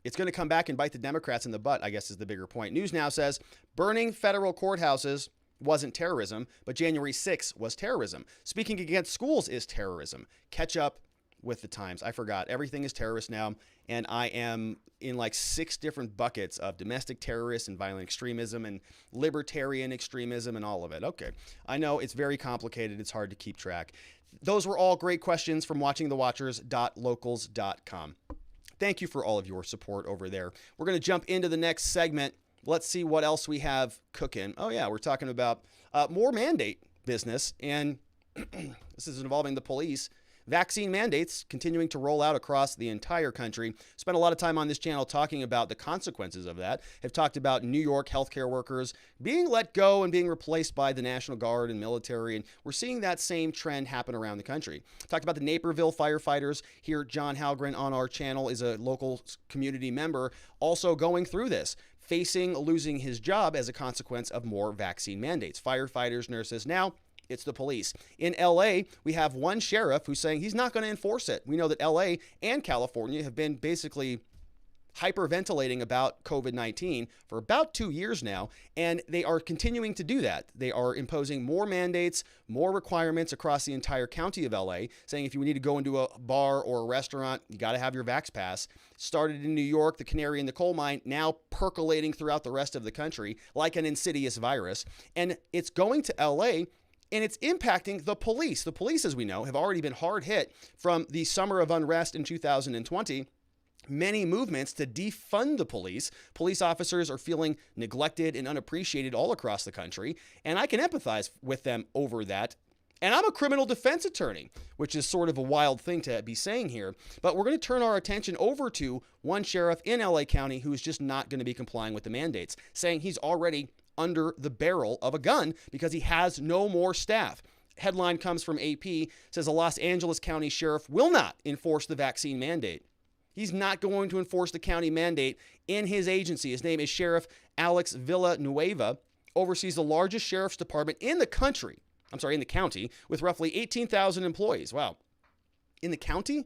it's going to come back and bite the Democrats in the butt, I guess is the bigger point. News Now says, burning federal courthouses wasn't terrorism, but January 6th was terrorism. Speaking against schools is terrorism. Catch up with the times. I forgot. Everything is terrorist now, and I am in like 6 different buckets of domestic terrorists and violent extremism and libertarian extremism and all of it. Okay. I know it's very complicated. It's hard to keep track. Those were all great questions from watchingthewatchers.locals.com. Thank you for all of your support over there. We're going to jump into the next segment. Let's see what else we have cooking. Oh yeah, we're talking about more mandate business, and this is involving the police. Vaccine mandates continuing to roll out across the entire country. Spent a lot of time on this channel talking about the consequences of that. Have talked about New York healthcare workers being let go and being replaced by the National Guard and military. And we're seeing that same trend happen around the country. Talked about the Naperville firefighters. Here, John Halgren on our channel is a local community member also going through this, facing losing his job as a consequence of more vaccine mandates. Firefighters, nurses. Now, it's the police. In LA, we have one sheriff who's saying he's not going to enforce it. We know that LA and California have been basically hyperventilating about COVID-19 for about 2 years now, and they are continuing to do that. They are imposing more mandates, more requirements across the entire county of LA, saying if you need to go into a bar or a restaurant, you got to have your Vax Pass. Started in New York, the canary in the coal mine, now percolating throughout the rest of the country like an insidious virus, and it's going to LA, and it's impacting the police. The police, as we know, have already been hard hit from the summer of unrest in 2020. Many movements to defund the police. Police officers are feeling neglected and unappreciated all across the country, and I can empathize with them over that. And I'm a criminal defense attorney, which is sort of a wild thing to be saying here. But we're going to turn our attention over to one sheriff in LA County who is just not going to be complying with the mandates, saying he's already under the barrel of a gun because he has no more staff. Headline comes from AP, says a Los Angeles County sheriff will not enforce the vaccine mandate. He's not going to enforce the county mandate in his agency. His name is Sheriff Alex Villanueva, oversees the largest sheriff's department in the county, with roughly 18,000 employees. Wow. In the county?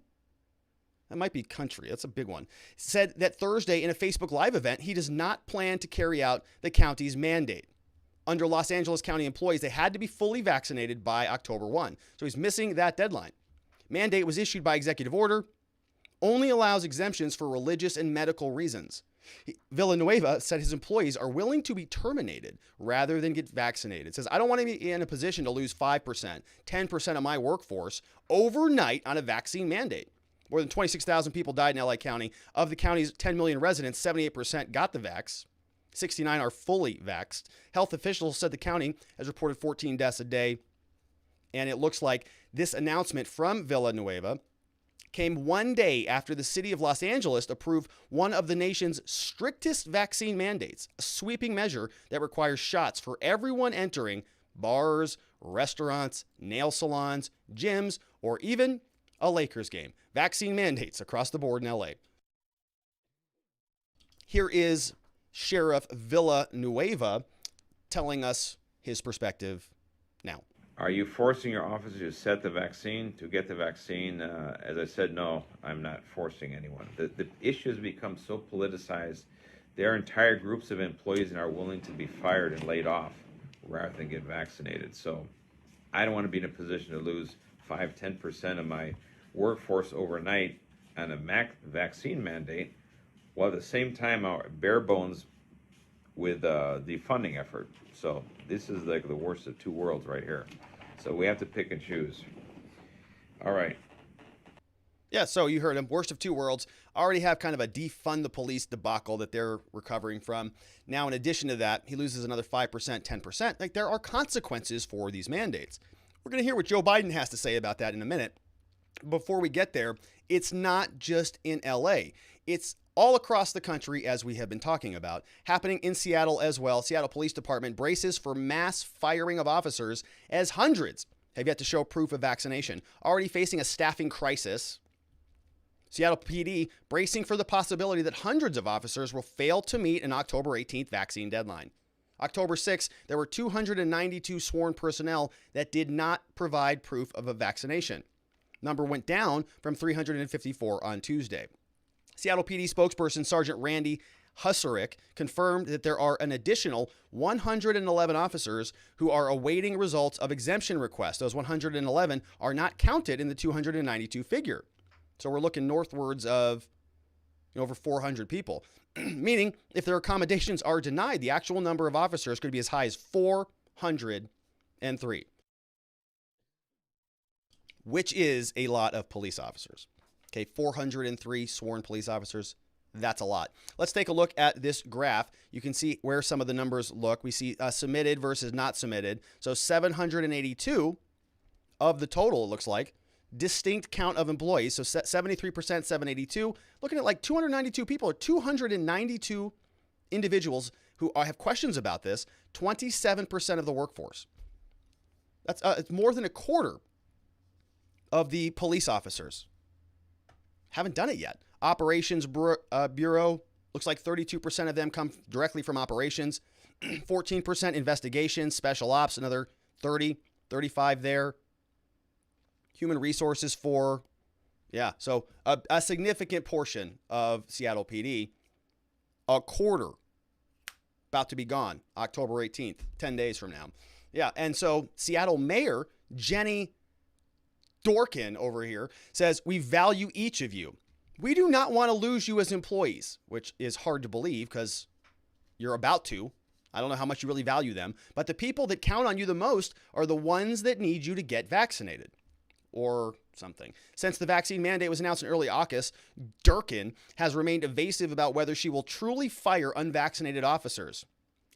That might be country. That's a big one. Said that Thursday in a Facebook Live event, he does not plan to carry out the county's mandate. Under Los Angeles County employees, they had to be fully vaccinated by October 1. So he's missing that deadline. Mandate was issued by executive order, only allows exemptions for religious and medical reasons. Villanueva said his employees are willing to be terminated rather than get vaccinated. Says, I don't want to be in a position to lose 5%, 10% of my workforce overnight on a vaccine mandate. More than 26,000 people died in LA County. Of the county's 10 million residents, 78% got the vax. 69 are fully vaxxed. Health officials said the county has reported 14 deaths a day. And it looks like this announcement from Villanueva came one day after the city of Los Angeles approved one of the nation's strictest vaccine mandates, a sweeping measure that requires shots for everyone entering bars, restaurants, nail salons, gyms, or even a Lakers game. Vaccine mandates across the board in LA. Here is Sheriff Villanueva telling us his perspective now. Are you forcing your officers to get the vaccine? As I said, no, I'm not forcing anyone. The issue has become so politicized. There are entire groups of employees that are willing to be fired and laid off rather than get vaccinated. So I don't want to be in a position to lose 5-10% of my workforce overnight on a vaccine mandate, while at the same time our bare bones with the funding effort. So this is like the worst of two worlds right here. So we have to pick and choose. All right. Yeah, so you heard him. Worst of two worlds. Already have kind of a defund the police debacle that they're recovering from. Now, in addition to that, he loses another 5%, 10%. Like, there are consequences for these mandates. We're going to hear what Joe Biden has to say about that in a minute. Before we get there, it's not just in LA. It's all across the country, as we have been talking about, happening in Seattle as well. Seattle Police Department braces for mass firing of officers as hundreds have yet to show proof of vaccination. Already facing a staffing crisis, Seattle PD bracing for the possibility that hundreds of officers will fail to meet an October 18th vaccine deadline. October 6th, there were 292 sworn personnel that did not provide proof of a vaccination. Number went down from 354 on Tuesday. Seattle PD spokesperson Sergeant Randy Husarick confirmed that there are an additional 111 officers who are awaiting results of exemption requests. Those 111 are not counted in the 292 figure. So we're looking northwards of over 400 people, meaning if their accommodations are denied, the actual number of officers could be as high as 403, which is a lot of police officers. Okay, 403 sworn police officers. That's a lot. Let's take a look at this graph. You can see where some of the numbers look. We see submitted versus not submitted. So 782 of the total, it looks like, distinct count of employees. So 73%, 782. Looking at like 292 people or 292 individuals who have questions about this. 27% of the workforce. That's it's more than a quarter of the police officers. Haven't done it yet. Operations Bureau, looks like 32% of them come directly from operations. 14% investigations, special ops, another 35 there. Human resources so a significant portion of Seattle PD, a quarter, about to be gone, October 18th, 10 days from now. Yeah, and so Seattle Mayor Jenny Dorkin over here says, we value each of you. We do not want to lose you as employees, which is hard to believe because you're about to. I don't know how much you really value them, but the people that count on you the most are the ones that need you to get vaccinated or something. Since the vaccine mandate was announced in early August, Durkin has remained evasive about whether she will truly fire unvaccinated officers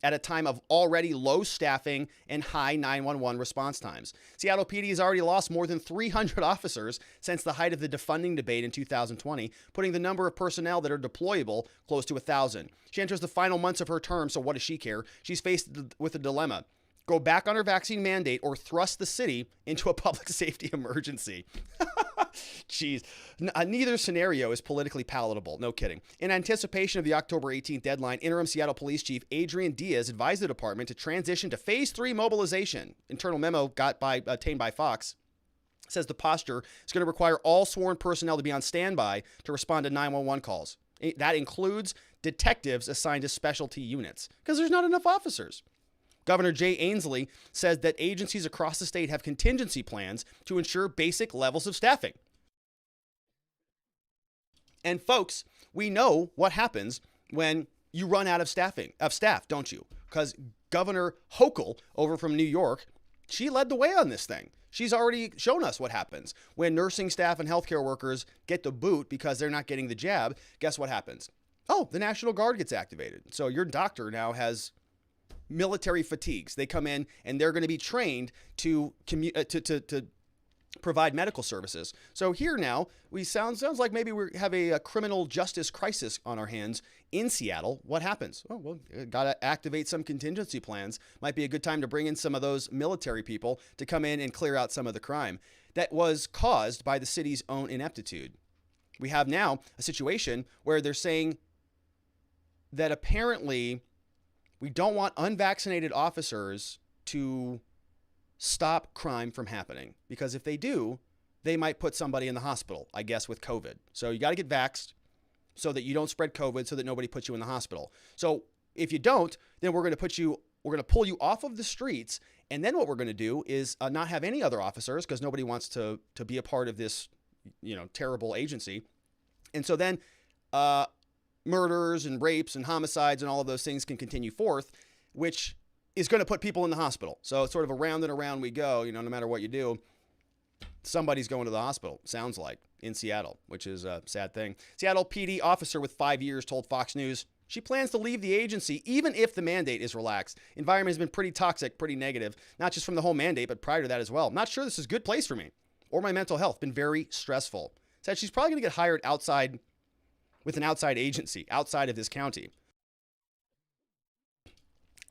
at a time of already low staffing and high 911 response times. Seattle PD has already lost more than 300 officers since the height of the defunding debate in 2020, putting the number of personnel that are deployable close to 1,000. She enters the final months of her term, so what does she care? She's faced with a dilemma. Go back on her vaccine mandate or thrust the city into a public safety emergency. Jeez. Neither scenario is politically palatable. No kidding. In anticipation of the October 18th deadline, interim Seattle Police Chief Adrian Diaz advised the department to transition to Phase 3 mobilization. Internal memo obtained by Fox says the posture is going to require all sworn personnel to be on standby to respond to 911 calls. That includes detectives assigned to specialty units because there's not enough officers. Governor Jay Ainsley says that agencies across the state have contingency plans to ensure basic levels of staffing. And folks, we know what happens when you run out of staff, don't you? Because Governor Hochul over from New York, she led the way on this thing. She's already shown us what happens when nursing staff and healthcare workers get the boot because they're not getting the jab. Guess what happens? Oh, the National Guard gets activated. So your doctor now has military fatigues. They come in and they're going to be trained to provide medical services. So here now, sounds like maybe we have a criminal justice crisis on our hands in Seattle. What happens? Oh, well, got to activate some contingency plans. Might be a good time to bring in some of those military people to come in and clear out some of the crime that was caused by the city's own ineptitude. We have now a situation where they're saying that apparently we don't want unvaccinated officers to stop crime from happening, because if they do, they might put somebody in the hospital, I guess, with COVID. So you got to get vaxxed so that you don't spread COVID, so that nobody puts you in the hospital. So if you don't, then we're going to pull you off of the streets. And then what we're going to do is not have any other officers, because nobody wants to be a part of this, terrible agency. And so then murders and rapes and homicides and all of those things can continue forth, which is going to put people in the hospital. So it's sort of around and around we go, no matter what you do, somebody's going to the hospital, sounds like, in Seattle, which is a sad thing. Seattle PD officer with 5 years told Fox News she plans to leave the agency even if the mandate is relaxed. Environment has been pretty toxic, pretty negative, not just from the whole mandate, but prior to that as well. I'm not sure this is a good place for me or my mental health. Been very stressful. Said she's probably going to get hired outside with an outside agency outside of this county.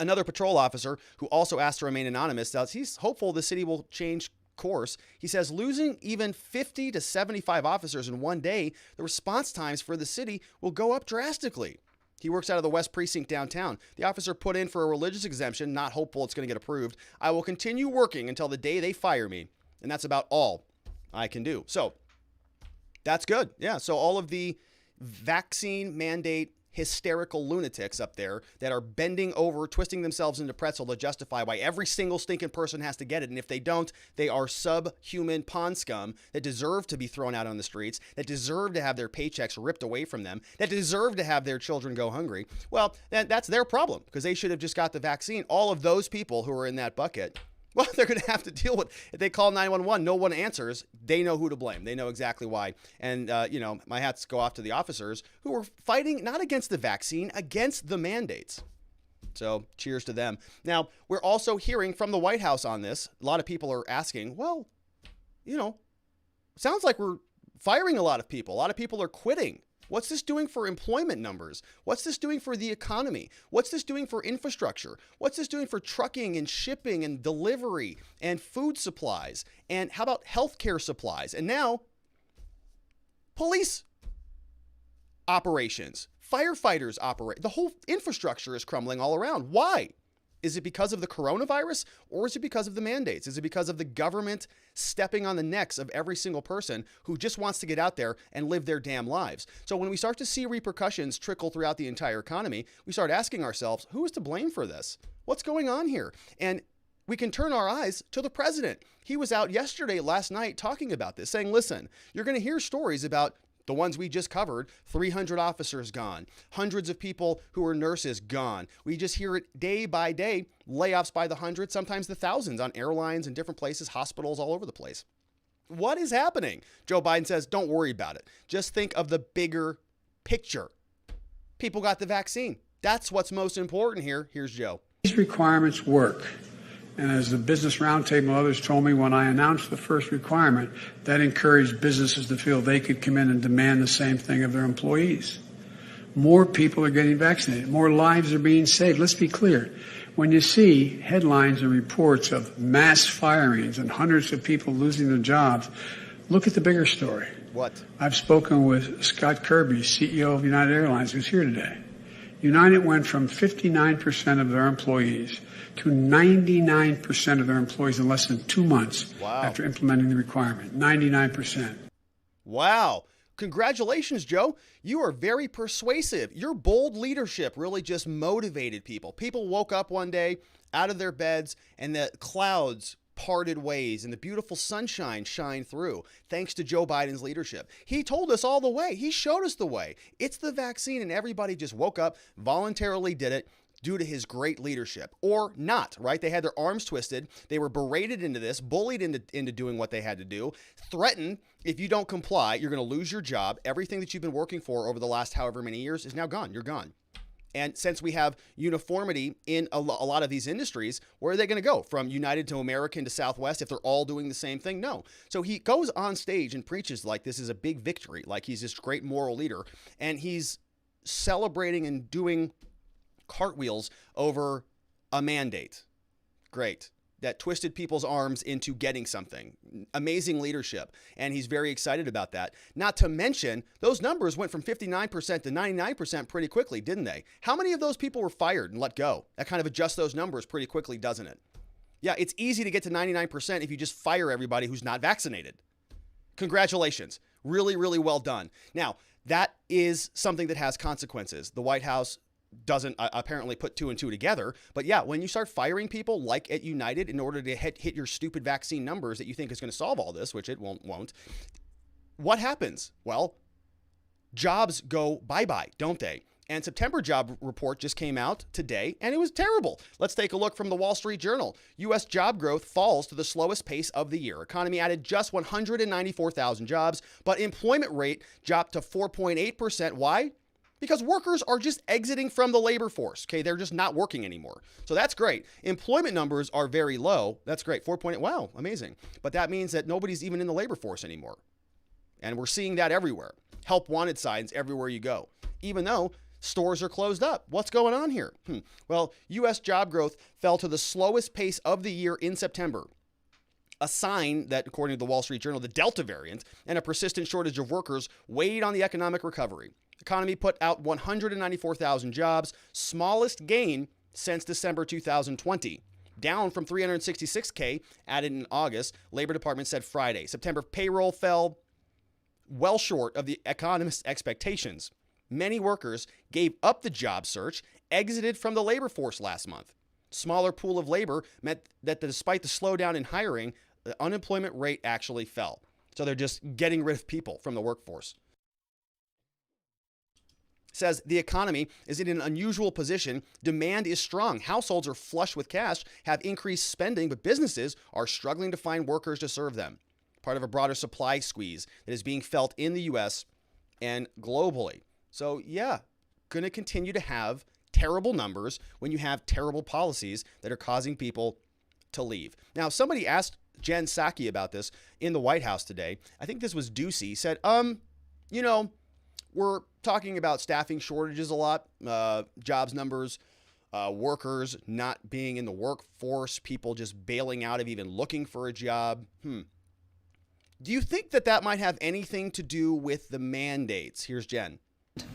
Another patrol officer who also asked to remain anonymous says he's hopeful the city will change course. He says losing even 50 to 75 officers in one day, the response times for the city will go up drastically. He works out of the West Precinct downtown. The officer put in for a religious exemption, not hopeful it's going to get approved. I will continue working until the day they fire me. And that's about all I can do. So that's good. Yeah. So all of the vaccine mandate hysterical lunatics up there that are bending over, twisting themselves into pretzel to justify why every single stinking person has to get it. And if they don't, they are subhuman pond scum that deserve to be thrown out on the streets, that deserve to have their paychecks ripped away from them, that deserve to have their children go hungry. Well, that's their problem, because they should have just got the vaccine. All of those people who are in that bucket, well, they're going to have to deal with, if they call 911, no one answers, they know who to blame. They know exactly why. And, my hats go off to the officers who were fighting not against the vaccine, against the mandates. So cheers to them. Now, we're also hearing from the White House on this. A lot of people are asking, well, sounds like we're firing a lot of people. A lot of people are quitting. What's this doing for employment numbers? What's this doing for the economy? What's this doing for infrastructure? What's this doing for trucking and shipping and delivery and food supplies? And how about healthcare supplies? And now, police operations, firefighters operate. The whole infrastructure is crumbling all around. Why? Is it because of the coronavirus, or is it because of the mandates? Is it because of the government stepping on the necks of every single person who just wants to get out there and live their damn lives? So when we start to see repercussions trickle throughout the entire economy, we start asking ourselves, who is to blame for this? What's going on here? And we can turn our eyes to the president. He was out last night, talking about this, saying, listen, you're going to hear stories about the ones we just covered, 300 officers gone, hundreds of people who are nurses gone. We just hear it day by day, layoffs by the hundreds, sometimes the thousands on airlines and different places, hospitals all over the place. What is happening? Joe Biden says, don't worry about it. Just think of the bigger picture. People got the vaccine. That's what's most important here. Here's Joe. These requirements work. And as the Business Roundtable and others told me when I announced the first requirement, that encouraged businesses to feel they could come in and demand the same thing of their employees. More people are getting vaccinated. More lives are being saved. Let's be clear. When you see headlines and reports of mass firings and hundreds of people losing their jobs, look at the bigger story. What? I've spoken with Scott Kirby, CEO of United Airlines, who's here today. United went from 59% of their employees to 99% of their employees in less than 2 months after implementing the requirement. 99%. Wow. Congratulations, Joe. You are very persuasive. Your bold leadership really just motivated people. People woke up one day out of their beds and the clouds parted ways and the beautiful sunshine shine through thanks to Joe Biden's leadership. He told us all the way. He showed us the way. It's the vaccine, and everybody just woke up, voluntarily did it due to his great leadership. Or not, right? They had their arms twisted. They were berated into this, bullied into doing what they had to do, threatened, if you don't comply, you're going to lose your job. Everything that you've been working for over the last however many years is now gone. You're gone. And since we have uniformity in a lot of these industries, where are they going to go? From United to American to Southwest if they're all doing the same thing? No. So he goes on stage and preaches like this is a big victory, like he's this great moral leader, and he's celebrating and doing cartwheels over a mandate. Great. That twisted people's arms into getting something. Amazing leadership. And he's very excited about that. Not to mention, those numbers went from 59% to 99% pretty quickly, didn't they? How many of those people were fired and let go? That kind of adjusts those numbers pretty quickly, doesn't it? Yeah, it's easy to get to 99% if you just fire everybody who's not vaccinated. Congratulations. Really, really well done. Now, that is something that has consequences. The White House doesn't apparently put two and two together. But yeah, when you start firing people like at United in order to hit your stupid vaccine numbers that you think is going to solve all this, which it won't, what happens? Well, jobs go bye-bye, don't they? And September job report just came out today, and it was terrible. Let's take a look from the Wall Street Journal. U.S. job growth falls to the slowest pace of the year. Economy added just 194,000 jobs, but employment rate dropped to 4.8%. Why? Because workers are just exiting from the labor force. Okay, they're just not working anymore. So that's great. Employment numbers are very low. That's great. 4.8. Wow, amazing. But that means that nobody's even in the labor force anymore. And we're seeing that everywhere. Help wanted signs everywhere you go. Even though stores are closed up. What's going on here? Well, U.S. job growth fell to the slowest pace of the year in September. A sign that, according to the Wall Street Journal, the Delta variant and a persistent shortage of workers weighed on the economic recovery. Economy put out 194,000 jobs, smallest gain since December 2020, down from 366K added in August, Labor Department said Friday. September payroll fell well short of the economists' expectations. Many workers gave up the job search, exited from the labor force last month. Smaller pool of labor meant that despite the slowdown in hiring, the unemployment rate actually fell. So they're just getting rid of people from the workforce. Says the economy is in an unusual position. Demand is strong. Households are flush with cash, have increased spending, but businesses are struggling to find workers to serve them. Part of a broader supply squeeze that is being felt in the U.S. and globally. So yeah, going to continue to have terrible numbers when you have terrible policies that are causing people to leave. Now, somebody asked Jen Psaki about this in the White House today. I think this was Ducey. Said, we're talking about staffing shortages a lot, jobs numbers, workers not being in the workforce, people just bailing out of even looking for a job. Do you think that might have anything to do with the mandates? Here's Jen.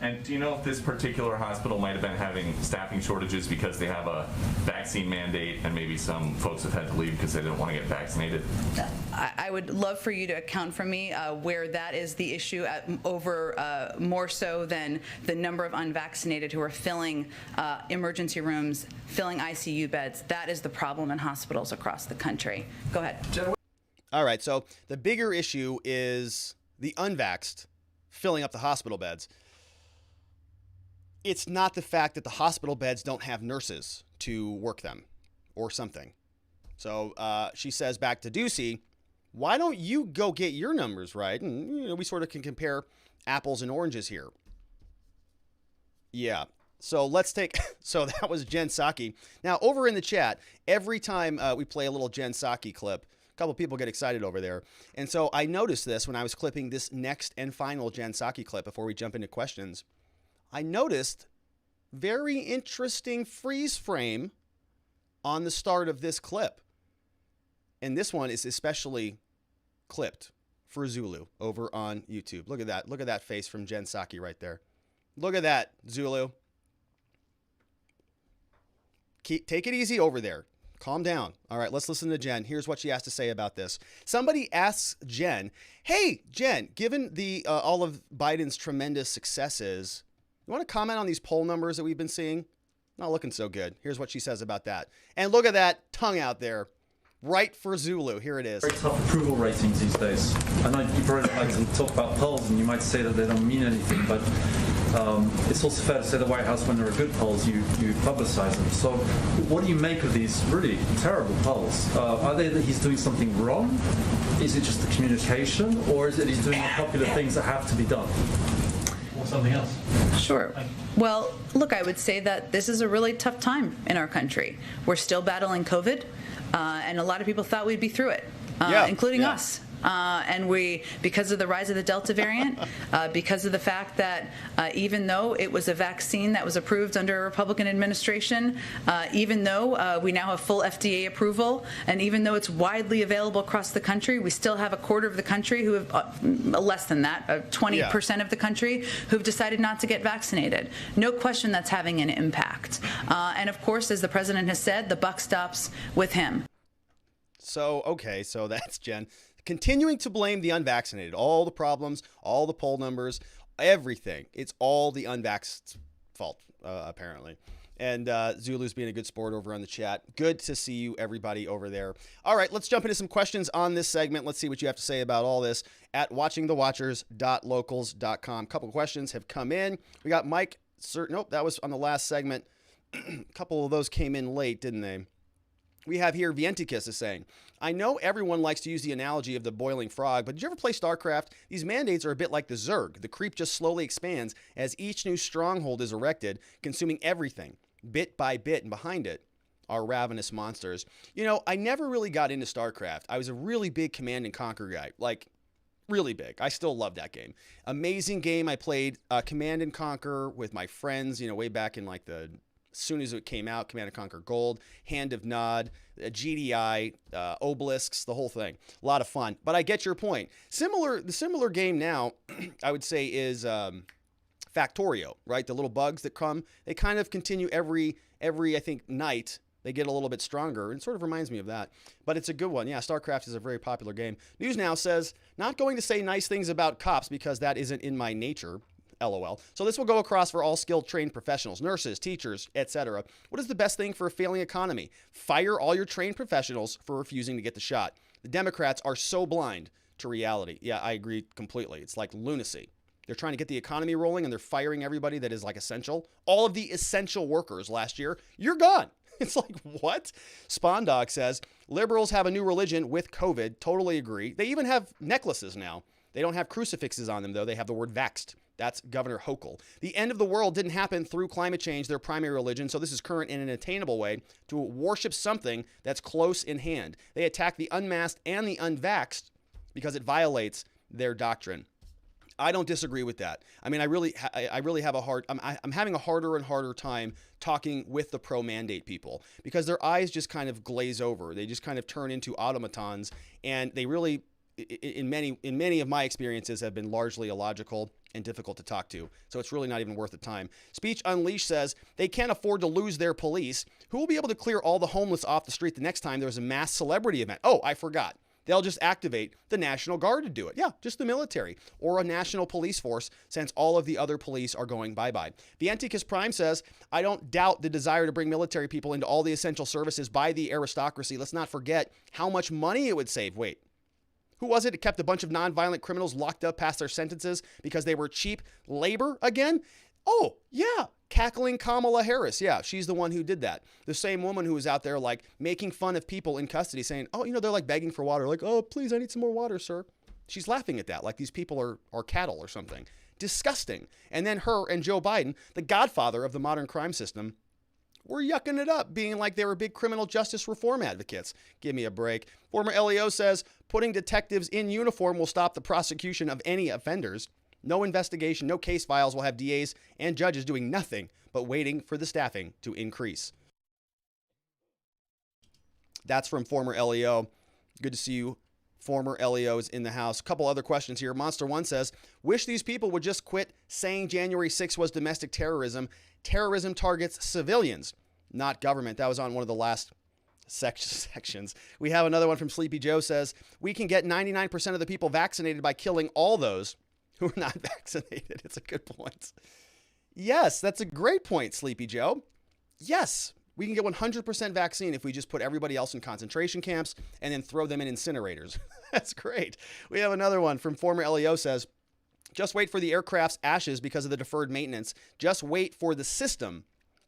And do you know if this particular hospital might have been having staffing shortages because they have a vaccine mandate and maybe some folks have had to leave because they didn't want to get vaccinated? I would love for you to account for me where that is the issue over more so than the number of unvaccinated who are filling emergency rooms, filling ICU beds. That is the problem in hospitals across the country. Go ahead. All right, so the bigger issue is the unvaxxed filling up the hospital beds. It's not the fact that the hospital beds don't have nurses to work them or something. So she says back to Ducey, why don't you go get your numbers right? And we sort of can compare apples and oranges here. Yeah. So so that was Jen Psaki. Now over in the chat, every time we play a little Jen Psaki clip, a couple people get excited over there. And so I noticed this when I was clipping this next and final Jen Psaki clip before we jump into questions. I noticed very interesting freeze frame on the start of this clip. And this one is especially clipped for Zulu over on YouTube. Look at that. Look at that face from Jen Psaki right there. Look at that, Zulu. Take it easy over there. Calm down. All right, let's listen to Jen. Here's what she has to say about this. Somebody asks Jen, hey, Jen, given the all of Biden's tremendous successes, you want to comment on these poll numbers that we've been seeing? Not looking so good. Here's what she says about that. And look at that tongue out there. right for Zulu. Here it is. Very tough approval ratings these days. I know you probably like to talk about polls, and you might say that they don't mean anything, but it's also fair to say the White House, when there are good polls, you publicize them. So what do you make of these really terrible polls? Are they that he's doing something wrong? Is it just the communication? Or is it he's doing the popular things that have to be done? Or something else? Sure. Well, look, I would say that this is a really tough time in our country. We're still battling COVID, and a lot of people thought we'd be through it, including us. And we, because of the rise of the Delta variant, because of the fact that even though it was a vaccine that was approved under a Republican administration, even though we now have full FDA approval, and even though it's widely available across the country, we still have a quarter of the country who have, less than that, 20% of the country who've decided not to get vaccinated. No question that's having an impact. And of course, as the president has said, the buck stops with him. So, okay, so that's Jen. Continuing to blame the unvaccinated. All the problems, all the poll numbers, everything. It's all the unvaxxed's fault, apparently. And Zulu's being a good sport over on the chat. Good to see you, everybody, over there. All right, let's jump into some questions on this segment. Let's see what you have to say about all this at watchingthewatchers.locals.com. A couple questions have come in. We got Mike. Nope, that was on the last segment. A couple of those came in late, didn't they? We have here, Vienticus is saying, I know everyone likes to use the analogy of the boiling frog, but did you ever play StarCraft? These mandates are a bit like the Zerg. The creep just slowly expands as each new stronghold is erected, consuming everything, bit by bit, and behind it are ravenous monsters. You know, I never really got into StarCraft. I was a really big Command & Conquer guy, like really big. I still love that game. Amazing game. I played Command & Conquer with my friends, you know, way back in like the... As soon as it came out, Command & Conquer Gold, Hand of Nod, GDI, Obelisks, the whole thing. A lot of fun. But I get your point. The similar game now, I would say, is Factorio, right? The little bugs that come, they kind of continue every I think, night. They get a little bit stronger. It sort of reminds me of that. But it's a good one. Yeah, StarCraft is a very popular game. News Now says, not going to say nice things about cops because that isn't in my nature. LOL. So this will go across for all skilled trained professionals, nurses, teachers, etc. What is the best thing for a failing economy? Fire all your trained professionals for refusing to get the shot. The Democrats are so blind to reality. Yeah, I agree completely. It's like lunacy. They're trying to get the economy rolling and they're firing everybody that is like essential. All of the essential workers last year, you're gone. It's like, what? Spawn Dog says, liberals have a new religion with COVID. Totally agree. They even have necklaces now. They don't have crucifixes on them, though. They have the word vaxxed. That's Governor Hochul. The end of the world didn't happen through climate change, their primary religion, so this is current in an attainable way to worship something that's close in hand. They attack the unmasked and the unvaxxed because it violates their doctrine. I don't disagree with that. I mean, I really have I'm having a harder and harder time talking with the pro-mandate people because their eyes just kind of glaze over. They just kind of turn into automatons, and they really, in many of my experiences, have been largely illogical and difficult to talk to. So it's really not even worth the time. Speech Unleashed says they can't afford to lose their police. Who will be able to clear all the homeless off the street the next time there's a mass celebrity event? Oh, I forgot. They'll just activate the National Guard to do it. Yeah, just the military or a national police force since all of the other police are going bye-bye. The Anticus Prime says, I don't doubt the desire to bring military people into all the essential services by the aristocracy. Let's not forget how much money it would save. Wait. Who was it? It kept a bunch of nonviolent criminals locked up past their sentences because they were cheap labor again? Oh, yeah. Cackling Kamala Harris. Yeah, she's the one who did that. The same woman who was out there like making fun of people in custody saying, oh, you know, they're like begging for water. Like, oh, please, I need some more water, sir. She's laughing at that like these people are cattle or something. Disgusting. And then her and Joe Biden, the godfather of the modern crime system, were yucking it up, being like they were big criminal justice reform advocates. Give me a break. Former LEO says, putting detectives in uniform will stop the prosecution of any offenders. No investigation, no case files will have DAs and judges doing nothing but waiting for the staffing to increase. That's from former LEO. Good to see you, former LEOs in the house. A couple other questions here. Monster One says, wish these people would just quit saying January 6th was domestic terrorism. Terrorism targets civilians, not government. That was on one of the last sections. We have another one from Sleepy Joe says, we can get 99% of the people vaccinated by killing all those who are not vaccinated. It's a good point. Yes, that's a great point, Sleepy Joe. Yes, We can get 100% vaccine if we just put everybody else in concentration camps and then throw them in incinerators. That's great. We have another one from former LEO says, just wait for the aircraft's ashes because of the deferred maintenance. Just wait for the system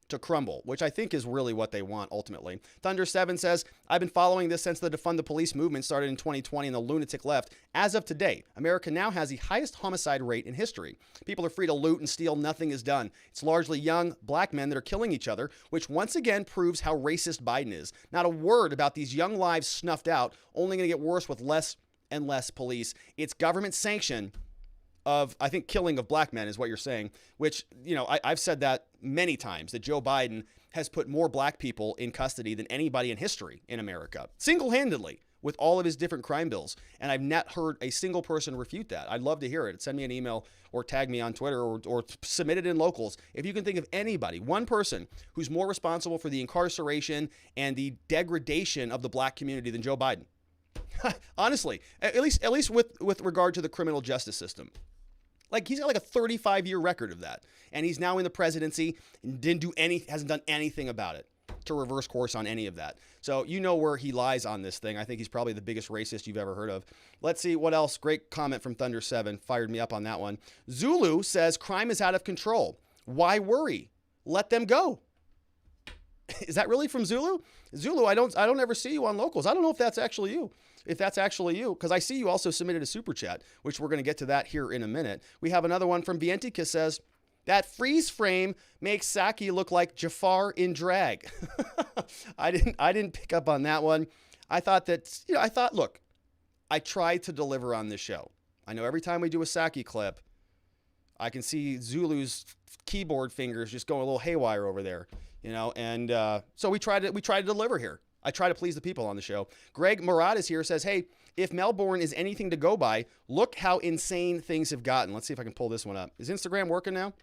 to crumble, which I think is really what they want ultimately. Thunder7 says, I've been following this since the defund the police movement started in 2020 and the lunatic left. As of today, America now has the highest homicide rate in history. People are free to loot and steal. Nothing is done. It's largely young black men that are killing each other, which once again proves how racist Biden is. Not a word about these young lives snuffed out, only going to get worse with less and less police. It's government sanction of, I think, killing of black men is what you're saying, which, you know, I've said that many times, that Joe Biden has put more black people in custody than anybody in history in America, single-handedly, with all of his different crime bills. And I've not heard a single person refute that. I'd love to hear it. Send me an email or tag me on Twitter or submit it in locals. If you can think of anybody, one person who's more responsible for the incarceration and the degradation of the black community than Joe Biden. Honestly, at least with regard to the criminal justice system. Like, he's got like a 35-year record of that. And he's now in the presidency and hasn't done anything about it to reverse course on any of that. So you know where he lies on this thing. I think he's probably the biggest racist you've ever heard of. Let's see what else. Great comment from Thunder7. Fired me up on that one. Zulu says, crime is out of control. Why worry? Let them go. Is that really from Zulu? Zulu, I don't ever see you on locals. I don't know if that's actually you. If that's actually you, because I see you also submitted a super chat, which we're going to get to that here in a minute. We have another one from Vientika says, that freeze frame makes Saki look like Jafar in drag. I didn't pick up on that one. I thought, look, I tried to deliver on this show. I know every time we do a Saki clip, I can see Zulu's keyboard fingers just going a little haywire over there, you know, and so we try to deliver here. I try to please the people on the show. Greg Murad is here, says, hey, if Melbourne is anything to go by, look how insane things have gotten. Let's see if I can pull this one up. Is Instagram working now?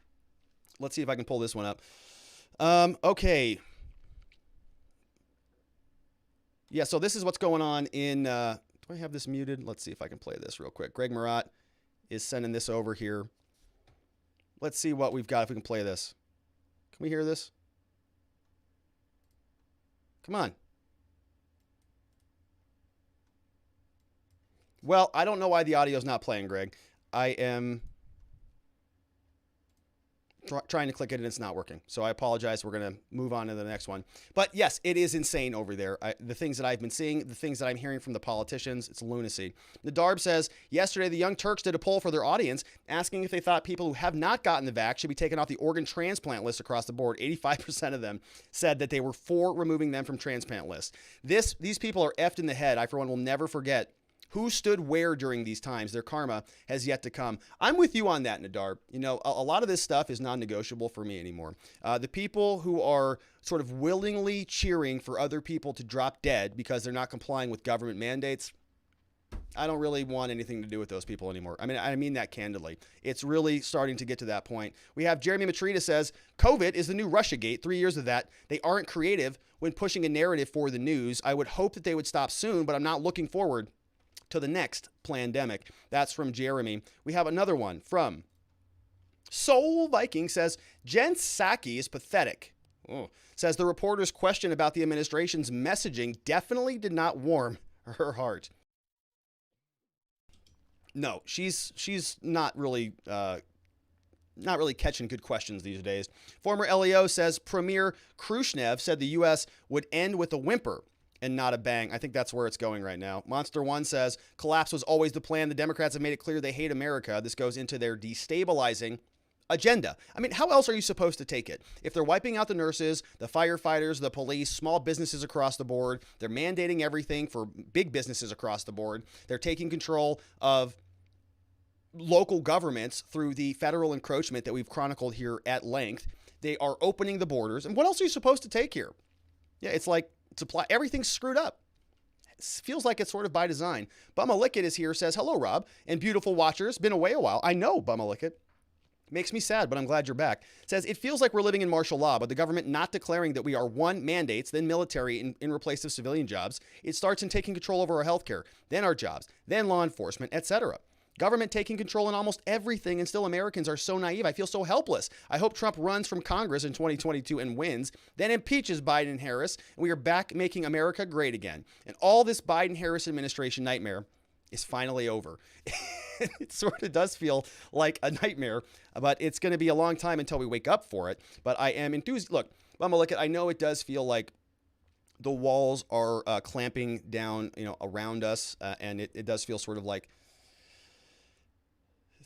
Let's see if I can pull this one up. Okay. Yeah, so this is what's going on in, do I have this muted? Let's see if I can play this real quick. Greg Murad is sending this over here. Let's see what we've got, if we can play this. Can we hear this? Come on. Well, I don't know why the audio's not playing, Greg. I am trying to click it and it's not working. So I apologize. We're going to move on to the next one. But yes, it is insane over there. The things that I've been seeing, the things that I'm hearing from the politicians, it's lunacy. Nadarb says, yesterday the Young Turks did a poll for their audience asking if they thought people who have not gotten the vax should be taken off the organ transplant list across the board. 85% of them said that they were for removing them from transplant lists. These people are effed in the head. I, for one, will never forget who stood where during these times. Their karma has yet to come. I'm with you on that, Nadar. You know, a lot of this stuff is non-negotiable for me anymore. The people who are sort of willingly cheering for other people to drop dead because they're not complying with government mandates, I don't really want anything to do with those people anymore. I mean that candidly. It's really starting to get to that point. We have Jeremy Matrita says, COVID is the new Russiagate. 3 years of that. They aren't creative when pushing a narrative for the news. I would hope that they would stop soon, but I'm not looking forward to the next plandemic. That's from Jeremy. We have another one from Soul Viking says, Jen Psaki is pathetic. Says the reporter's question about the administration's messaging definitely did not warm her heart. No, she's not really catching good questions these days. Former LEO says Premier Khrushchev said the U.S. would end with a whimper and not a bang. I think that's where it's going right now. Monster One says collapse was always the plan. The Democrats have made it clear they hate America. This goes into their destabilizing agenda. I mean, how else are you supposed to take it? If they're wiping out the nurses, the firefighters, the police, small businesses across the board, they're mandating everything for big businesses across the board. They're taking control of local governments through the federal encroachment that we've chronicled here at length. They are opening the borders. And what else are you supposed to take here? Yeah, it's like supply, everything's screwed up. It feels like it's sort of by design. Bumma Lickett is here, says, hello, Rob, and beautiful watchers. Been away a while. I know, Bumma Lickett. Makes me sad, but I'm glad you're back. Says, it feels like we're living in martial law, but the government not declaring that we are one, mandates, then military in place of civilian jobs. It starts in taking control over our healthcare, then our jobs, then law enforcement, etc. Government taking control in almost everything, and still Americans are so naive. I feel so helpless. I hope Trump runs from Congress in 2022 and wins, then impeaches Biden and Harris, and we are back making America great again. And all this Biden-Harris administration nightmare is finally over. It sort of does feel like a nightmare, but it's going to be a long time until we wake up for it. But I am enthused. Look, I know it does feel like the walls are clamping down, around us, and it does feel sort of like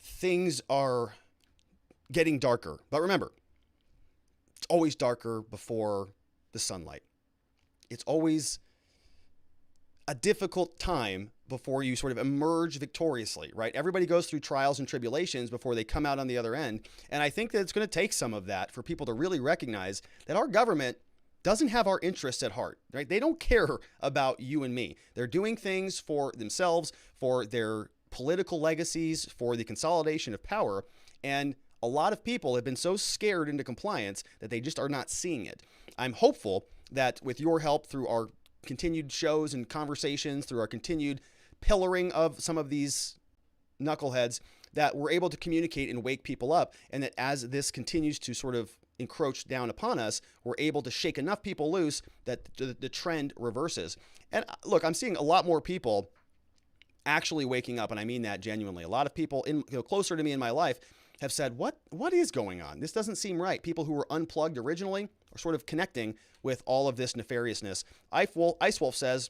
things are getting darker. But remember, it's always darker before the sunlight. It's always a difficult time before you sort of emerge victoriously, right? Everybody goes through trials and tribulations before they come out on the other end. And I think that it's going to take some of that for people to really recognize that our government doesn't have our interests at heart, right? They don't care about you and me. They're doing things for themselves, for their political legacies, for the consolidation of power. And a lot of people have been so scared into compliance that they just are not seeing it. I'm hopeful that with your help through our continued shows and conversations, through our continued pillaring of some of these knuckleheads, that we're able to communicate and wake people up, and that as this continues to sort of encroach down upon us, we're able to shake enough people loose that the trend reverses. And look, I'm seeing a lot more people actually waking up, and I mean that genuinely. A lot of people closer to me in my life have said, what is going on? This doesn't seem right. People who were unplugged originally are sort of connecting with all of this nefariousness. Icewolf says,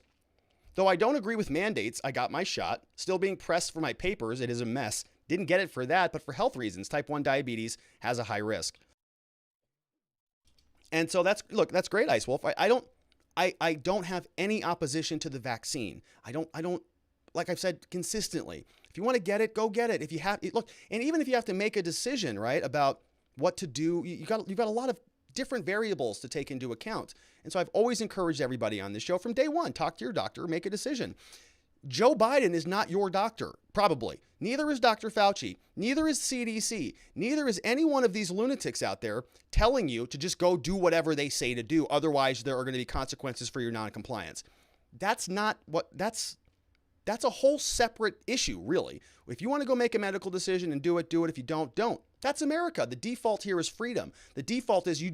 though I don't agree with mandates, I got my shot. Still being pressed for my papers. It is a mess. Didn't get it for that, but for health reasons. Type 1 diabetes has a high risk. And so that's great, Icewolf. I don't have any opposition to the vaccine. I don't, like I've said consistently, if you want to get it, go get it. If you have, look, and even if you have to make a decision, right, about what to do, you've got a lot of different variables to take into account. And so I've always encouraged everybody on this show from day one, talk to your doctor, make a decision. Joe Biden is not your doctor, probably. Neither is Dr. Fauci. Neither is CDC. Neither is any one of these lunatics out there telling you to just go do whatever they say to do. Otherwise, there are going to be consequences for your noncompliance. That's a whole separate issue, really. If you want to go make a medical decision and do it. If you don't. That's America. The default here is freedom. The default is you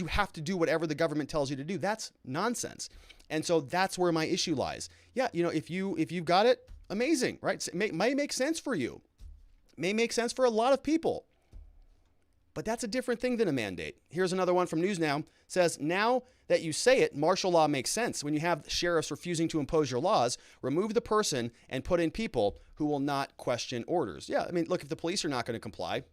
have to do whatever the government tells you to do. That's nonsense. And so that's where my issue lies. Yeah, if you've got it, amazing, right? It may make sense for you. It may make sense for a lot of people. But that's a different thing than a mandate. Here's another one from News Now. Says, now that you say it, martial law makes sense. When you have sheriffs refusing to impose your laws, remove the person and put in people who will not question orders. Yeah, I mean, look, if the police are not going to comply,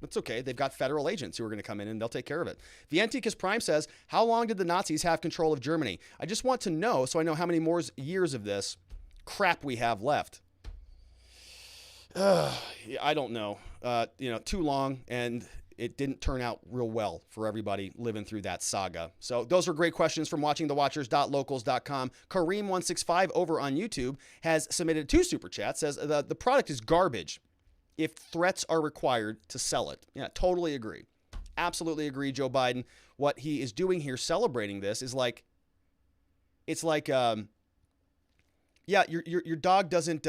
that's okay. They've got federal agents who are going to come in and they'll take care of it. Vienticus Prime says, how long did the Nazis have control of Germany? I just want to know so I know how many more years of this crap we have left. I don't know. Too long, and it didn't turn out real well for everybody living through that saga. So those were great questions from watchingthewatchers.locals.com. Kareem165 over on YouTube has submitted 2 super chats. Says the product is garbage if threats are required to sell it. Yeah, totally agree. Absolutely agree, Joe Biden. What he is doing here, celebrating this, is like, it's like, your dog doesn't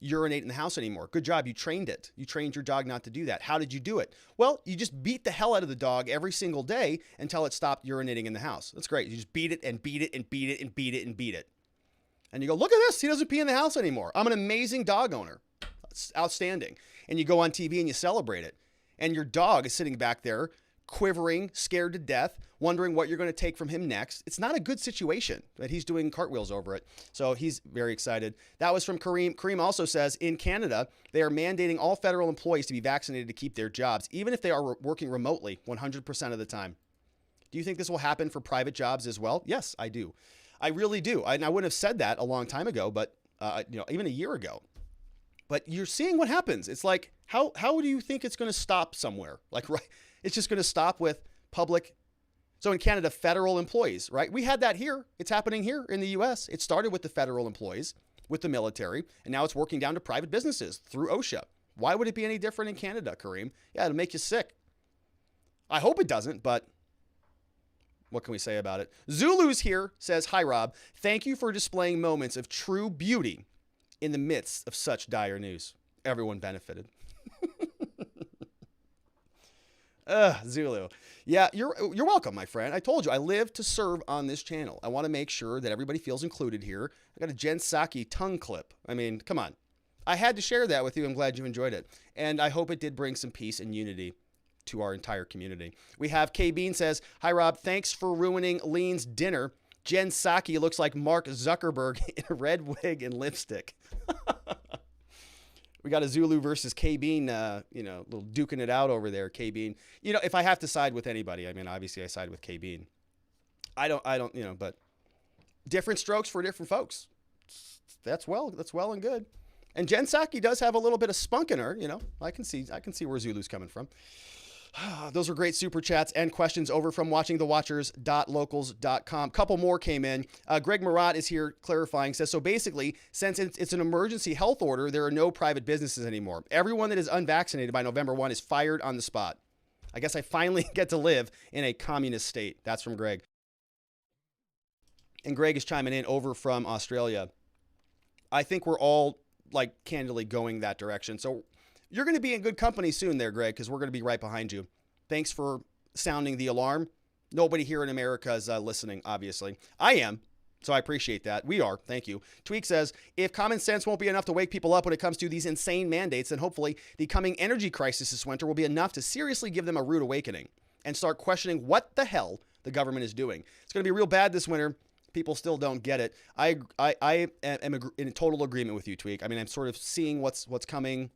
urinate in the house anymore. Good job. You trained it. You trained your dog not to do that. How did you do it? Well, you just beat the hell out of the dog every single day until it stopped urinating in the house. That's great. You just beat it and beat it and beat it and beat it and beat it. And you go, look at this. He doesn't pee in the house anymore. I'm an amazing dog owner. It's outstanding. And you go on TV and you celebrate it. And your dog is sitting back there quivering, scared to death, wondering what you're going to take from him next. It's not a good situation that he's doing cartwheels over it. So he's very excited. That was from Kareem. Kareem also says, in Canada, they are mandating all federal employees to be vaccinated to keep their jobs, even if they are working remotely 100% of the time. Do you think this will happen for private jobs as well? Yes, I do. I really do. And I wouldn't have said that a long time ago, but even a year ago. But you're seeing what happens. It's like, how do you think it's going to stop somewhere? Like, right? It's just going to stop with public. So in Canada, federal employees, right? We had that here. It's happening here in the US. It started with the federal employees, with the military, and now it's working down to private businesses through OSHA. Why would it be any different in Canada, Kareem? Yeah, it'll make you sick. I hope it doesn't, but what can we say about it? Zulu's here, says, hi, Rob. Thank you for displaying moments of true beauty in the midst of such dire news. Everyone benefited. Zulu. Yeah, you're welcome, my friend. I told you, I live to serve on this channel. I want to make sure that everybody feels included here. I got a Jen Psaki tongue clip. I mean, come on. I had to share that with you. I'm glad you enjoyed it. And I hope it did bring some peace and unity to our entire community. We have K. Bean says, "Hi, Rob. Thanks for ruining Lean's dinner. Jen Psaki looks like Mark Zuckerberg in a red wig and lipstick." We got a Zulu versus K. Bean, little duking it out over there, K. Bean. If I have to side with anybody, I mean, obviously I side with K. Bean. I don't, but different strokes for different folks. That's well and good. And Jen Psaki does have a little bit of spunk in her, I can see where Zulu's coming from. Those were great super chats and questions over from watchingthewatchers.locals.com. Couple more came in. Greg Marat is here clarifying, says, so basically, since it's an emergency health order, there are no private businesses anymore. Everyone that is unvaccinated by November 1 is fired on the spot. I guess I finally get to live in a communist state. That's from Greg. And Greg is chiming in over from Australia. I think we're all candidly going that direction. So you're going to be in good company soon there, Greg, because we're going to be right behind you. Thanks for sounding the alarm. Nobody here in America is listening, obviously. I am, so I appreciate that. We are. Thank you. Tweak says, if common sense won't be enough to wake people up when it comes to these insane mandates, then hopefully the coming energy crisis this winter will be enough to seriously give them a rude awakening and start questioning what the hell the government is doing. It's going to be real bad this winter. People still don't get it. I am in total agreement with you, Tweak. I mean, I'm sort of seeing what's coming.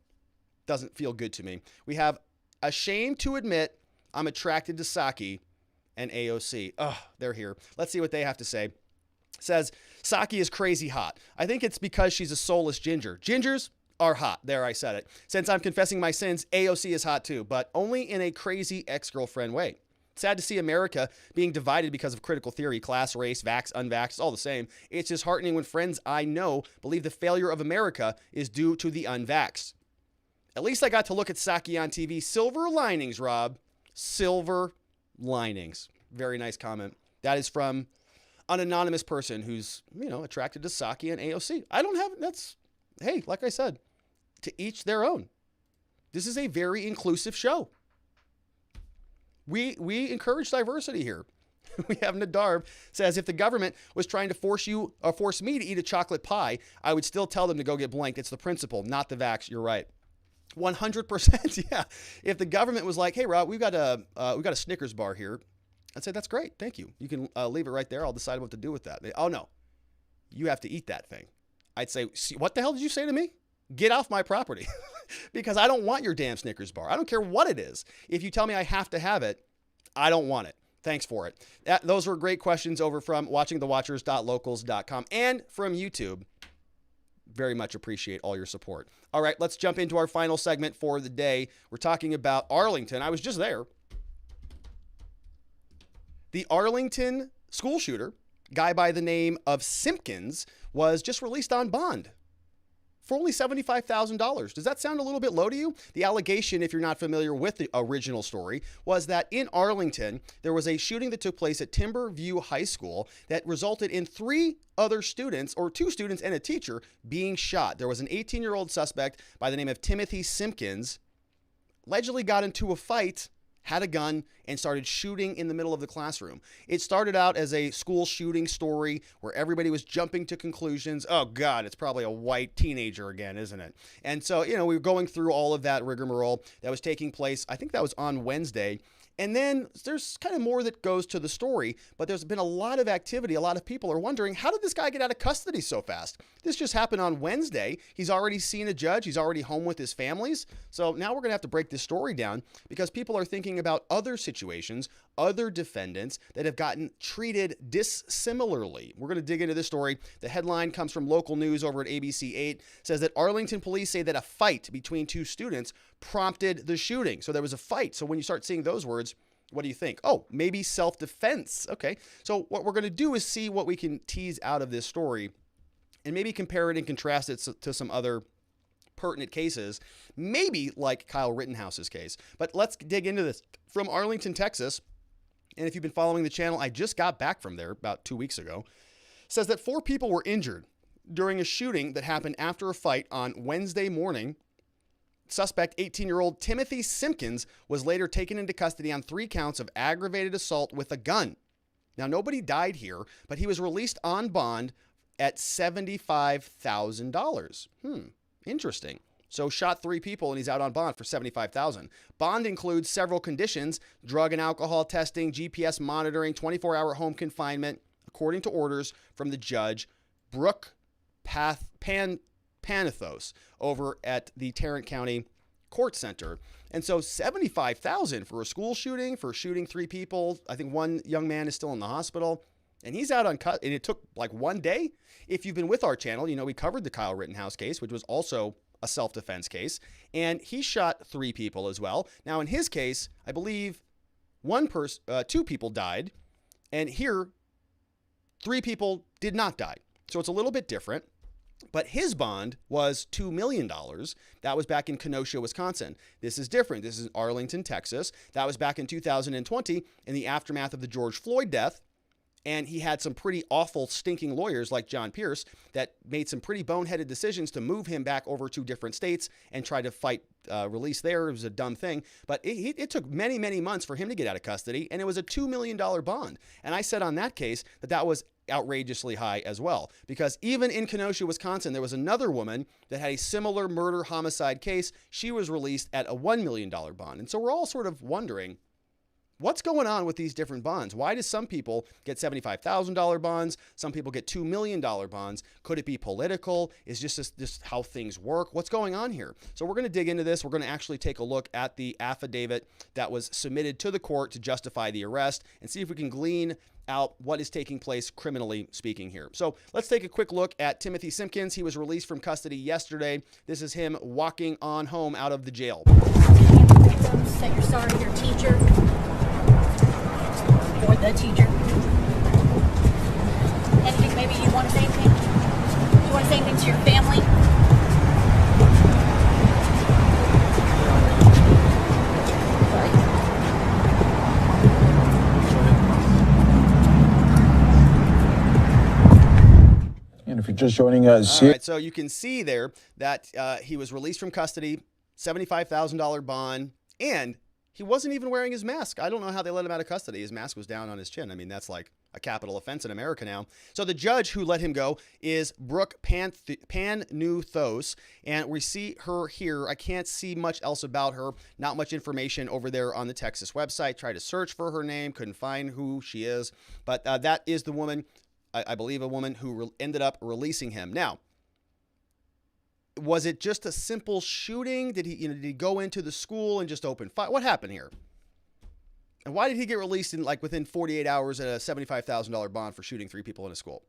Doesn't feel good to me. We have ashamed to admit I'm attracted to Psaki and AOC. Oh, they're here. Let's see what they have to say. Says, Psaki is crazy hot. I think it's because she's a soulless ginger. Gingers are hot. There, I said it. Since I'm confessing my sins, AOC is hot too, but only in a crazy ex-girlfriend way. Sad to see America being divided because of critical theory, class, race, vax, unvax, it's all the same. It's disheartening when friends I know believe the failure of America is due to the unvaxxed. At least I got to look at Psaki on TV. Silver linings, Rob. Silver linings. Very nice comment. That is from an anonymous person who's, attracted to Psaki and AOC. I don't have, hey, like I said, to each their own. This is a very inclusive show. We encourage diversity here. We have Nadarv says, if the government was trying to force me to eat a chocolate pie, I would still tell them to go get blanked. It's the principle, not the vax. You're right. 100%. Yeah. If the government was like, hey, Rob, we've got a Snickers bar here, I'd say, that's great. Thank you. You can leave it right there. I'll decide what to do with that. Oh, no, you have to eat that thing. I'd say, what the hell did you say to me? Get off my property because I don't want your damn Snickers bar. I don't care what it is. If you tell me I have to have it, I don't want it. Thanks for it. Those were great questions over from watchingthewatchers.locals.com and from YouTube. Very much appreciate all your support. All right, let's jump into our final segment for the day. We're talking about Arlington. I was just there. The Arlington school shooter, guy by the name of Simpkins, was just released on bond for only $75,000. Does that sound a little bit low to you? The allegation, if you're not familiar with the original story, was that in Arlington, there was a shooting that took place at Timberview High School that resulted in 3 other students, or 2 students and a teacher, being shot. There was an 18-year-old suspect by the name of Timothy Simpkins, allegedly got into a fight, had a gun, and started shooting in the middle of the classroom. It started out as a school shooting story where everybody was jumping to conclusions. Oh, God, it's probably a white teenager again, isn't it? And so, we were going through all of that rigmarole that was taking place. I think that was on Wednesday. And then there's kind of more that goes to the story, but there's been a lot of activity. A lot of people are wondering, how did this guy get out of custody so fast? This just happened on Wednesday. He's already seen a judge. He's already home with his families. So now we're going to have to break this story down because people are thinking about other situations, other defendants that have gotten treated dissimilarly. We're going to dig into this story. The headline comes from local news over at ABC 8. It says that Arlington police say that a fight between 2 students prompted the shooting. So there was a fight. So when you start seeing those words, what do you think? Oh, maybe self-defense. Okay. So what we're going to do is see what we can tease out of this story and maybe compare it and contrast it to some other pertinent cases, maybe like Kyle Rittenhouse's case. But let's dig into this. From Arlington, Texas, and if you've been following the channel, I just got back from there about 2 weeks ago, says that 4 people were injured during a shooting that happened after a fight on Wednesday morning. Suspect 18-year-old Timothy Simpkins was later taken into custody on 3 counts of aggravated assault with a gun. Now, nobody died here, but he was released on bond at $75,000. Interesting. So shot 3 people and he's out on bond for $75,000. Bond includes several conditions: drug and alcohol testing, GPS monitoring, 24-hour home confinement, according to orders from the judge, Brooke Panethos, over at the Tarrant County Court Center. And so $75,000 for a school shooting, for shooting 3 people. I think one young man is still in the hospital. And he's out on cut, and it took like 1 day. If you've been with our channel, you know we covered the Kyle Rittenhouse case, which was also a self-defense case, and he shot 3 people as well. Now, in his case, I believe 2 people died, and here 3 people did not die. So it's a little bit different. But his bond was $2 million. That was back in Kenosha, Wisconsin. This is different. This is Arlington, Texas. That was back in 2020 in the aftermath of the George Floyd death. And he had some pretty awful, stinking lawyers like John Pierce that made some pretty boneheaded decisions to move him back over to different states and try to fight release there. It was a dumb thing. But it took many, many months for him to get out of custody, and it was a $2 million bond. And I said on that case that was outrageously high as well, because even in Kenosha, Wisconsin, there was another woman that had a similar murder homicide case. She was released at a $1 million bond. And so we're all sort of wondering, what's going on with these different bonds? Why do some people get $75,000 bonds? Some people get $2 million bonds. Could it be political? Is just how things work? What's going on here? So we're going to dig into this. We're going to actually take a look at the affidavit that was submitted to the court to justify the arrest and see if we can glean out what is taking place criminally speaking here. So let's take a quick look at Timothy Simpkins. He was released from custody yesterday. This is him walking on home out of the jail. Say you're sorry to your teacher. Or the teacher. Anything maybe you want to say anything? You want to say anything to your family? And if you're just joining us here. All right, so you can see there that he was released from custody, $75,000 bond, and he wasn't even wearing his mask. I don't know how they let him out of custody. His mask was down on his chin. I mean, that's like a capital offense in America now. So the judge who let him go is Brooke Panethos, and we see her here. I can't see much else about her. Not much information over there on the Texas website. Tried to search for her name, couldn't find who she is. But that is the woman, I believe a woman who ended up releasing him. Now, was it just a simple shooting? Did he go into the school and just open fire? What happened here? And why did he get released in within 48 hours at a $75,000 bond for shooting 3 people in a school?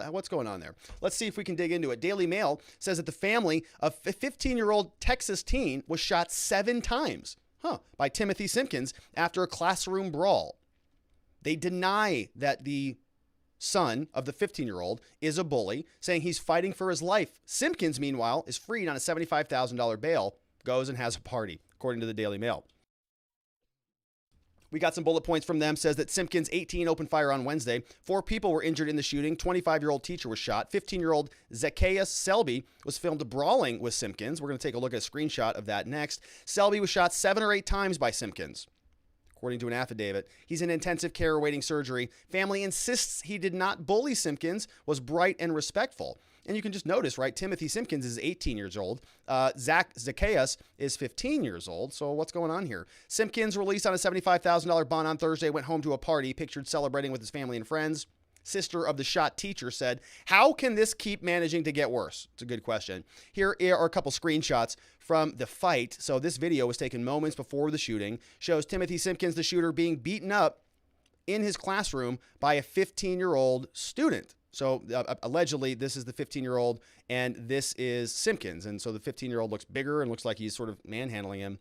What's going on there? Let's see if we can dig into it. Daily Mail says that the family of a 15-year-old Texas teen was shot 7 times by Timothy Simpkins after a classroom brawl. They deny that the son of the 15-year-old is a bully, saying he's fighting for his life. Simpkins, meanwhile, is freed on a $75,000 bail, goes and has a party, according to the Daily Mail. We got some bullet points from them. Says that Simpkins, 18, opened fire on Wednesday. 4 people were injured in the shooting. 25-year-old teacher was shot. 15-year-old Zacchaeus Selby was filmed brawling with Simpkins. We're going to take a look at a screenshot of that next. Selby was shot 7 or 8 times by Simpkins, according to an affidavit. He's in intensive care awaiting surgery. Family insists he did not bully Simpkins, was bright and respectful. And you can just notice, right, Timothy Simpkins is 18 years old. Zacchaeus is 15 years old. So what's going on here? Simpkins released on a $75,000 bond on Thursday, went home to a party, pictured celebrating with his family and friends. Sister of the shot teacher said, "How can this keep managing to get worse?" It's a good question. Here are a couple screenshots from the fight. So this video was taken moments before the shooting. Shows Timothy Simpkins, the shooter, being beaten up in his classroom by a 15-year-old student. So allegedly, this is the 15-year-old, and this is Simpkins. And so the 15-year-old looks bigger and looks like he's sort of manhandling him.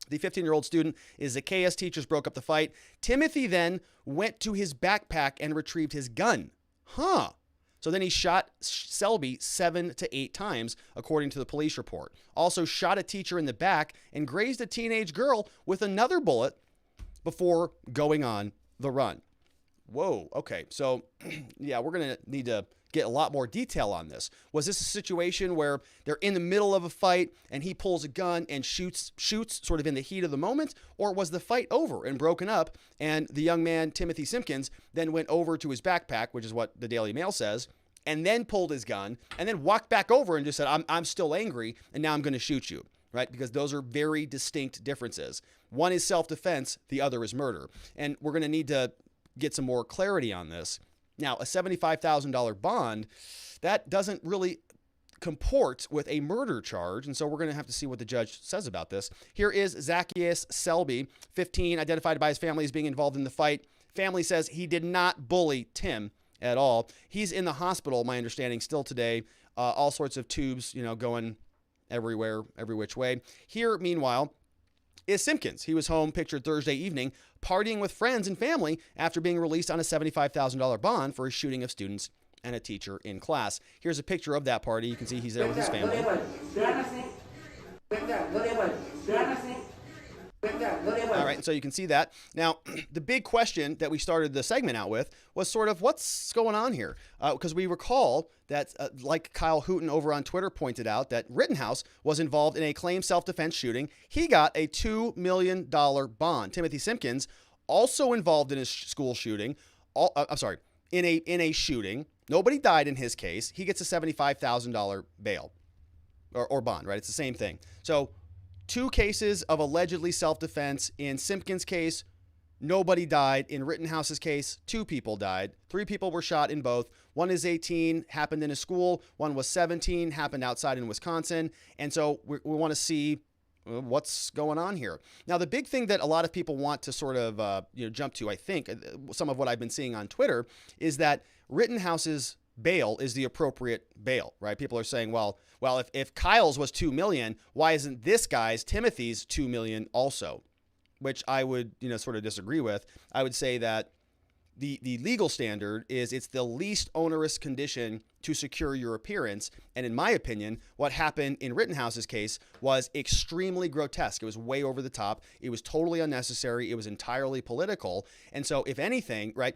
The 15-year-old student is Zacchaeus. Teachers broke up the fight. Timothy then went to his backpack and retrieved his gun. So then he shot Selby 7 to 8 times, according to the police report. Also shot a teacher in the back and grazed a teenage girl with another bullet before going on the run. Whoa, okay. So, yeah, we're going to need to get a lot more detail on this. Was this a situation where they're in the middle of a fight and he pulls a gun and shoots sort of in the heat of the moment? Or was the fight over and broken up and the young man, Timothy Simpkins, then went over to his backpack, which is what the Daily Mail says, and then pulled his gun and then walked back over and just said, I'm still angry and now I'm going to shoot you, right? Because those are very distinct differences. One is self-defense, the other is murder. And we're going to need to get some more clarity on this. Now, a $75,000 bond, that doesn't really comport with a murder charge, and so we're going to have to see what the judge says about this. Here is Zacchaeus Selby, 15, identified by his family as being involved in the fight. Family says he did not bully Tim at all. He's in the hospital, my understanding, still today. All sorts of tubes, going everywhere, every which way. Here, meanwhile, is Simpkins. He was home, pictured Thursday evening, partying with friends and family after being released on a $75,000 bond for his shooting of students and a teacher in class. Here's a picture of that party. You can see he's there with his family. All right, so you can see that. Now, the big question that we started the segment out with was sort of what's going on here? Because we recall that, like Kyle Hooten over on Twitter pointed out, that Rittenhouse was involved in a claimed self-defense shooting. He got a $2 million bond. Timothy Simpkins, also involved in a school shooting. In a shooting. Nobody died in his case. He gets a $75,000 bail or bond, right? It's the same thing. So 2 cases of allegedly self-defense. In Simpkins' case, nobody died. In Rittenhouse's case, 2 people died. 3 people were shot in both. One is 18, happened in a school. One was 17, happened outside in Wisconsin. And so we want to see what's going on here. Now, the big thing that a lot of people want to sort of jump to, I think, some of what I've been seeing on Twitter, is that Rittenhouse's bail is the appropriate bail, right? People are saying, well, if Kyle's was $2 million, why isn't this guy's, Timothy's, $2 million also? Which I would, sort of disagree with. I would say that the legal standard is it's the least onerous condition to secure your appearance. And in my opinion, what happened in Rittenhouse's case was extremely grotesque. It was way over the top. It was totally unnecessary. It was entirely political. And so if anything, right,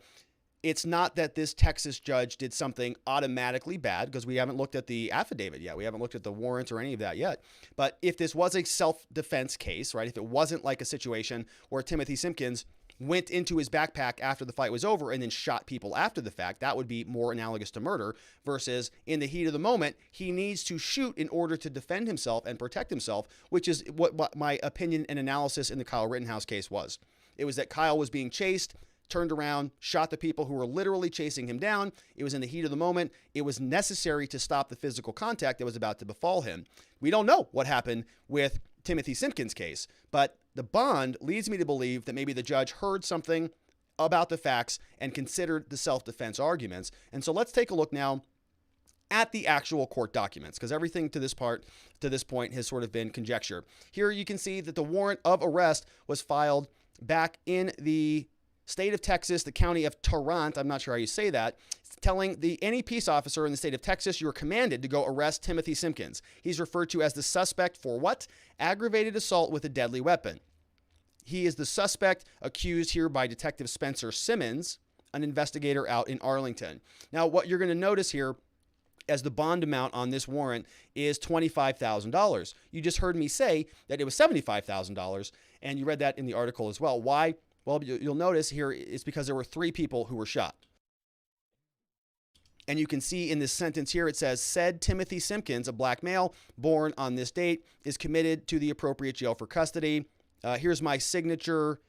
it's not that this Texas judge did something automatically bad, because we haven't looked at the affidavit yet. We haven't looked at the warrant or any of that yet. But if this was a self-defense case, right, if it wasn't like a situation where Timothy Simpkins went into his backpack after the fight was over and then shot people after the fact, that would be more analogous to murder, versus in the heat of the moment, he needs to shoot in order to defend himself and protect himself, which is what my opinion and analysis in the Kyle Rittenhouse case was. It was that Kyle was being chased, turned around, shot the people who were literally chasing him down. It was in the heat of the moment. It was necessary to stop the physical contact that was about to befall him. We don't know what happened with Timothy Simpkins' case, but the bond leads me to believe that maybe the judge heard something about the facts and considered the self-defense arguments. And so let's take a look now at the actual court documents, because everything to this point has sort of been conjecture. Here you can see that the warrant of arrest was filed back in the state of Texas, the county of Tarrant, I'm not sure how you say that, telling any peace officer in the state of Texas, you are commanded to go arrest Timothy Simpkins. He's referred to as the suspect for what? Aggravated assault with a deadly weapon. He is the suspect accused here by Detective Spencer Simmons, an investigator out in Arlington. Now, what you're going to notice here as the bond amount on this warrant is $25,000. You just heard me say that it was $75,000, and you read that in the article as well. Why? Well, you'll notice here it's because there were 3 people who were shot. And you can see in this sentence here, it says, said Timothy Simpkins, a black male, born on this date, is committed to the appropriate jail for custody. Here's my signature.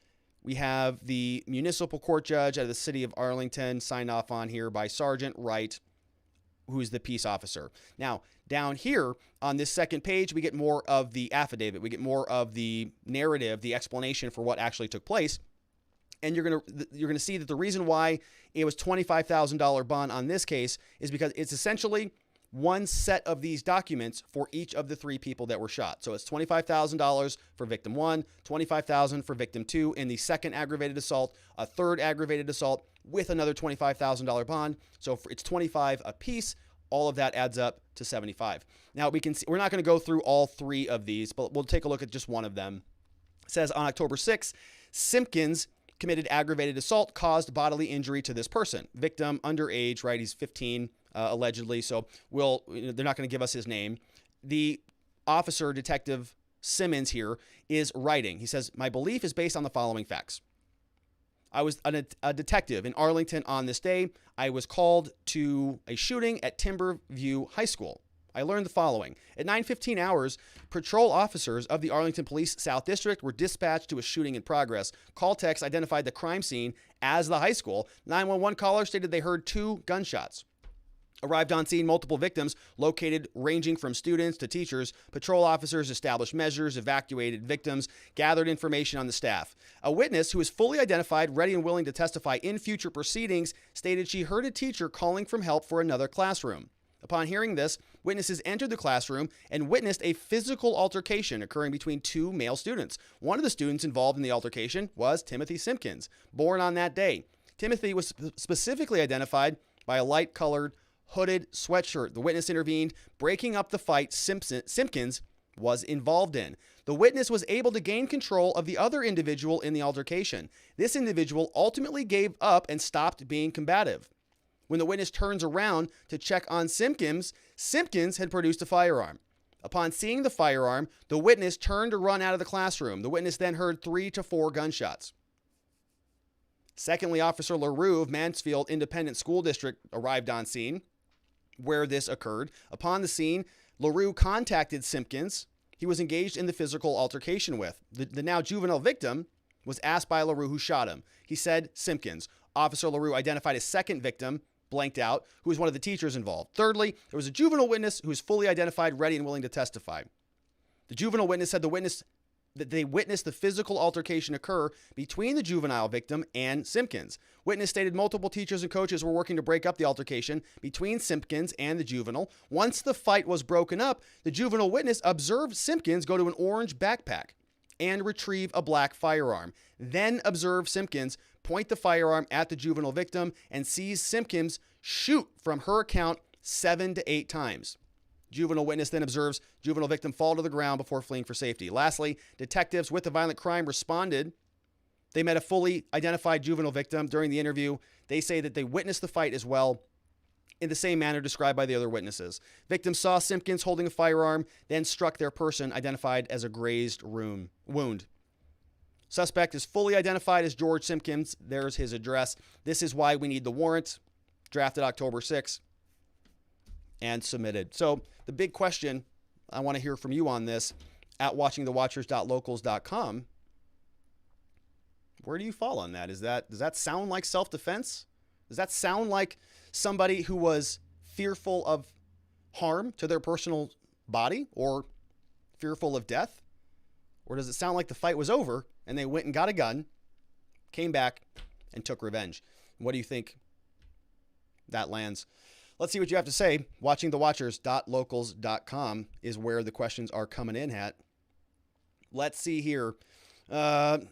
We have the municipal court judge out of the city of Arlington signed off on here by Sergeant Wright, who's the peace officer. Now, down here on this second page, we get more of the affidavit. We get more of the narrative, the explanation for what actually took place. And you're gonna see that the reason why it was $25,000 bond on this case is because it's essentially one set of these documents for each of the 3 people that were shot. So it's $25,000 for victim 1, $25,000 for victim 2 in the second aggravated assault, a third aggravated assault with another $25,000 bond. So it's $25,000 a piece. All of that adds up to $75,000. Now we can see, we're not going to go through all 3 of these, but we'll take a look at just one of them. It says on October 6th, Simpkins committed aggravated assault, caused bodily injury to this person. Victim, underage, right? He's 15, allegedly. So they're not going to give us his name. The officer, Detective Simmons here, is writing. He says, "My belief is based on the following facts. I was a detective in Arlington on this day. I was called to a shooting at Timberview High School. I learned the following. At 9:15 hours, patrol officers of the Arlington Police South District were dispatched to a shooting in progress. Call text identified the crime scene as the high school. 911 caller stated they heard 2 gunshots. Arrived on scene, multiple victims located ranging from students to teachers. Patrol officers established measures, evacuated victims, gathered information on the staff. A witness who is fully identified, ready and willing to testify in future proceedings, stated she heard a teacher calling for help for another classroom. Upon hearing this, witnesses entered the classroom and witnessed a physical altercation occurring between 2 male students. One of the students involved in the altercation was Timothy Simpkins, born on that day. Timothy was specifically identified by a light-colored hooded sweatshirt. The witness intervened, breaking up the fight Simpkins was involved in. The witness was able to gain control of the other individual in the altercation. This individual ultimately gave up and stopped being combative. When the witness turns around to check on Simpkins, Simpkins had produced a firearm. Upon seeing the firearm, the witness turned to run out of the classroom. The witness then heard 3 to 4 gunshots. Secondly, Officer LaRue of Mansfield Independent School District arrived on scene where this occurred. Upon the scene, LaRue contacted Simpkins. He was engaged in the physical altercation with. The now juvenile victim was asked by LaRue who shot him. He said Simpkins. Officer LaRue identified a second victim, blanked out, who was one of the teachers involved. Thirdly, there was a juvenile witness who was fully identified, ready and willing to testify. The juvenile witness said that they witnessed the physical altercation occur between the juvenile victim and Simpkins. Witness stated multiple teachers and coaches were working to break up the altercation between Simpkins and the juvenile. Once the fight was broken up, the juvenile witness observed Simpkins go to an orange backpack and retrieve a black firearm. Then observed Simpkins point the firearm at the juvenile victim and sees Simpkins shoot from her account 7 to 8 times. Juvenile witness then observes juvenile victim fall to the ground before fleeing for safety. Lastly, detectives with the violent crime responded. They met a fully identified juvenile victim during the interview. They say that they witnessed the fight as well in the same manner described by the other witnesses. Victim saw Simpkins holding a firearm, then struck their person identified as a grazed wound. Suspect is fully identified as George Simpkins. There's his address. This is why we need the warrant, drafted October 6th. And submitted. So the big question, I want to hear from you on this at watchingthewatchers.locals.com. Where do you fall on that? Does that sound like self-defense? Does that sound like somebody who was fearful of harm to their personal body or fearful of death? Or does it sound like the fight was over and they went and got a gun, came back, and took revenge? What do you think that lands? Let's see what you have to say. Watchingthewatchers.locals.com is where the questions are coming in at. Let's see here. We're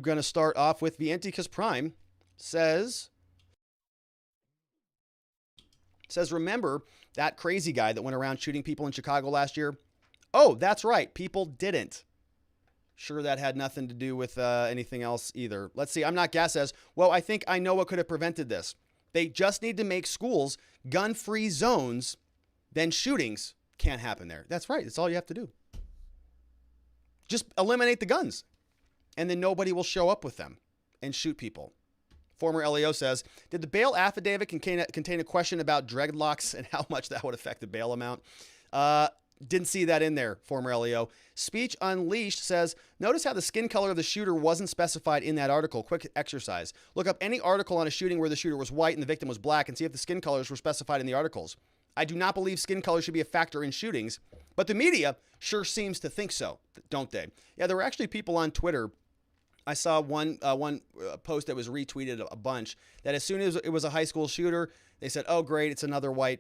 going to start off with Vienticus Prime. Says, remember that crazy guy that went around shooting people in Chicago last year? Oh, that's right. People didn't. Sure, that had nothing to do with anything else either. Let's see. I'm Not Gas says, well, I think I know what could have prevented this. They just need to make schools gun-free zones, then shootings can't happen there. That's right. That's all you have to do. Just eliminate the guns, and then nobody will show up with them and shoot people. Former LEO says, did the bail affidavit contain a question about dreadlocks and how much that would affect the bail amount? Didn't see that in there, former LEO. Speech Unleashed says, notice how the skin color of the shooter wasn't specified in that article. Quick exercise. Look up any article on a shooting where the shooter was white and the victim was black and see if the skin colors were specified in the articles. I do not believe skin color should be a factor in shootings, but the media sure seems to think so, don't they? Yeah, there were actually people on Twitter. I saw one post that was retweeted a bunch that as soon as it was a high school shooter, they said, oh, great, it's another white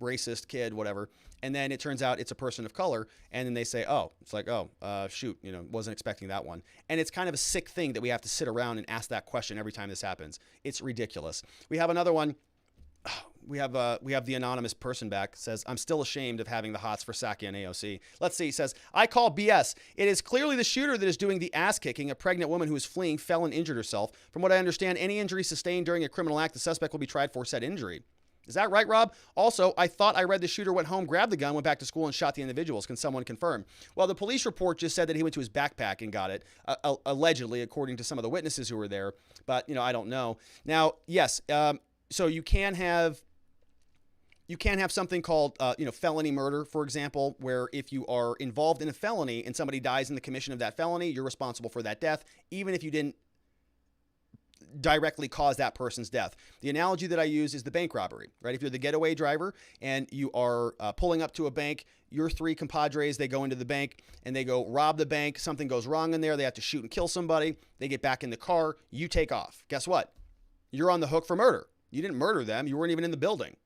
racist kid, whatever. And then it turns out it's a person of color. And then they say, oh, it's like, shoot, wasn't expecting that one. And it's kind of a sick thing that we have to sit around and ask that question every time this happens. It's ridiculous. We have another one. We have the anonymous person back. Says, I'm still ashamed of having the hots for Saki and AOC. Let's see. He says, I call BS. It is clearly the shooter that is doing the ass kicking. A pregnant woman who is fleeing fell and injured herself. From what I understand, any injury sustained during a criminal act, the suspect will be tried for said injury. Is that right, Rob? Also, I thought I read the shooter went home, grabbed the gun, went back to school, and shot the individuals. Can someone confirm? Well, the police report just said that he went to his backpack and got it, allegedly, according to some of the witnesses who were there. But, I don't know. Now, yes, so you can have something called, felony murder, for example, where if you are involved in a felony and somebody dies in the commission of that felony, you're responsible for that death, even if you didn't directly cause that person's death. The analogy that I use is the bank robbery, right? If you're the getaway driver and you are pulling up to a bank, your three compadres, they go into the bank and they go rob the bank. Something goes wrong in there. They have to shoot and kill somebody. They get back in the car. You take off. Guess what? You're on the hook for murder. You didn't murder them. You weren't even in the building.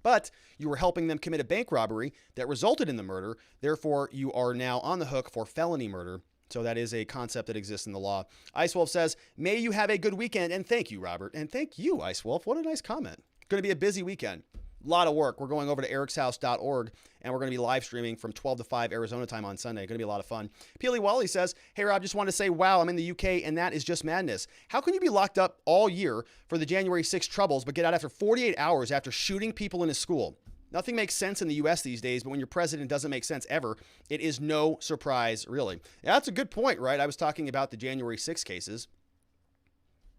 But you were helping them commit a bank robbery that resulted in the murder. Therefore, you are now on the hook for felony murder. So that is a concept that exists in the law. Ice Wolf says, may you have a good weekend. And thank you, Robert. And thank you, Ice Wolf. What a nice comment. Going to be a busy weekend. A lot of work. We're going over to ericshouse.org and we're going to be live streaming from 12 to 5 Arizona time on Sunday. Going to be a lot of fun. Peely Wally says, hey, Rob, just want to say, wow, I'm in the UK and that is just madness. How can you be locked up all year for the January 6th troubles, but get out after 48 hours after shooting people in a school? Nothing makes sense in the U.S. these days, but when your president doesn't make sense ever, it is no surprise, really. Yeah, that's a good point, right? I was talking about the January 6 cases.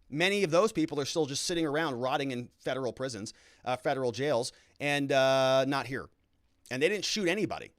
Many of those people are still just sitting around rotting in federal prisons, federal jails, and not here. And they didn't shoot anybody.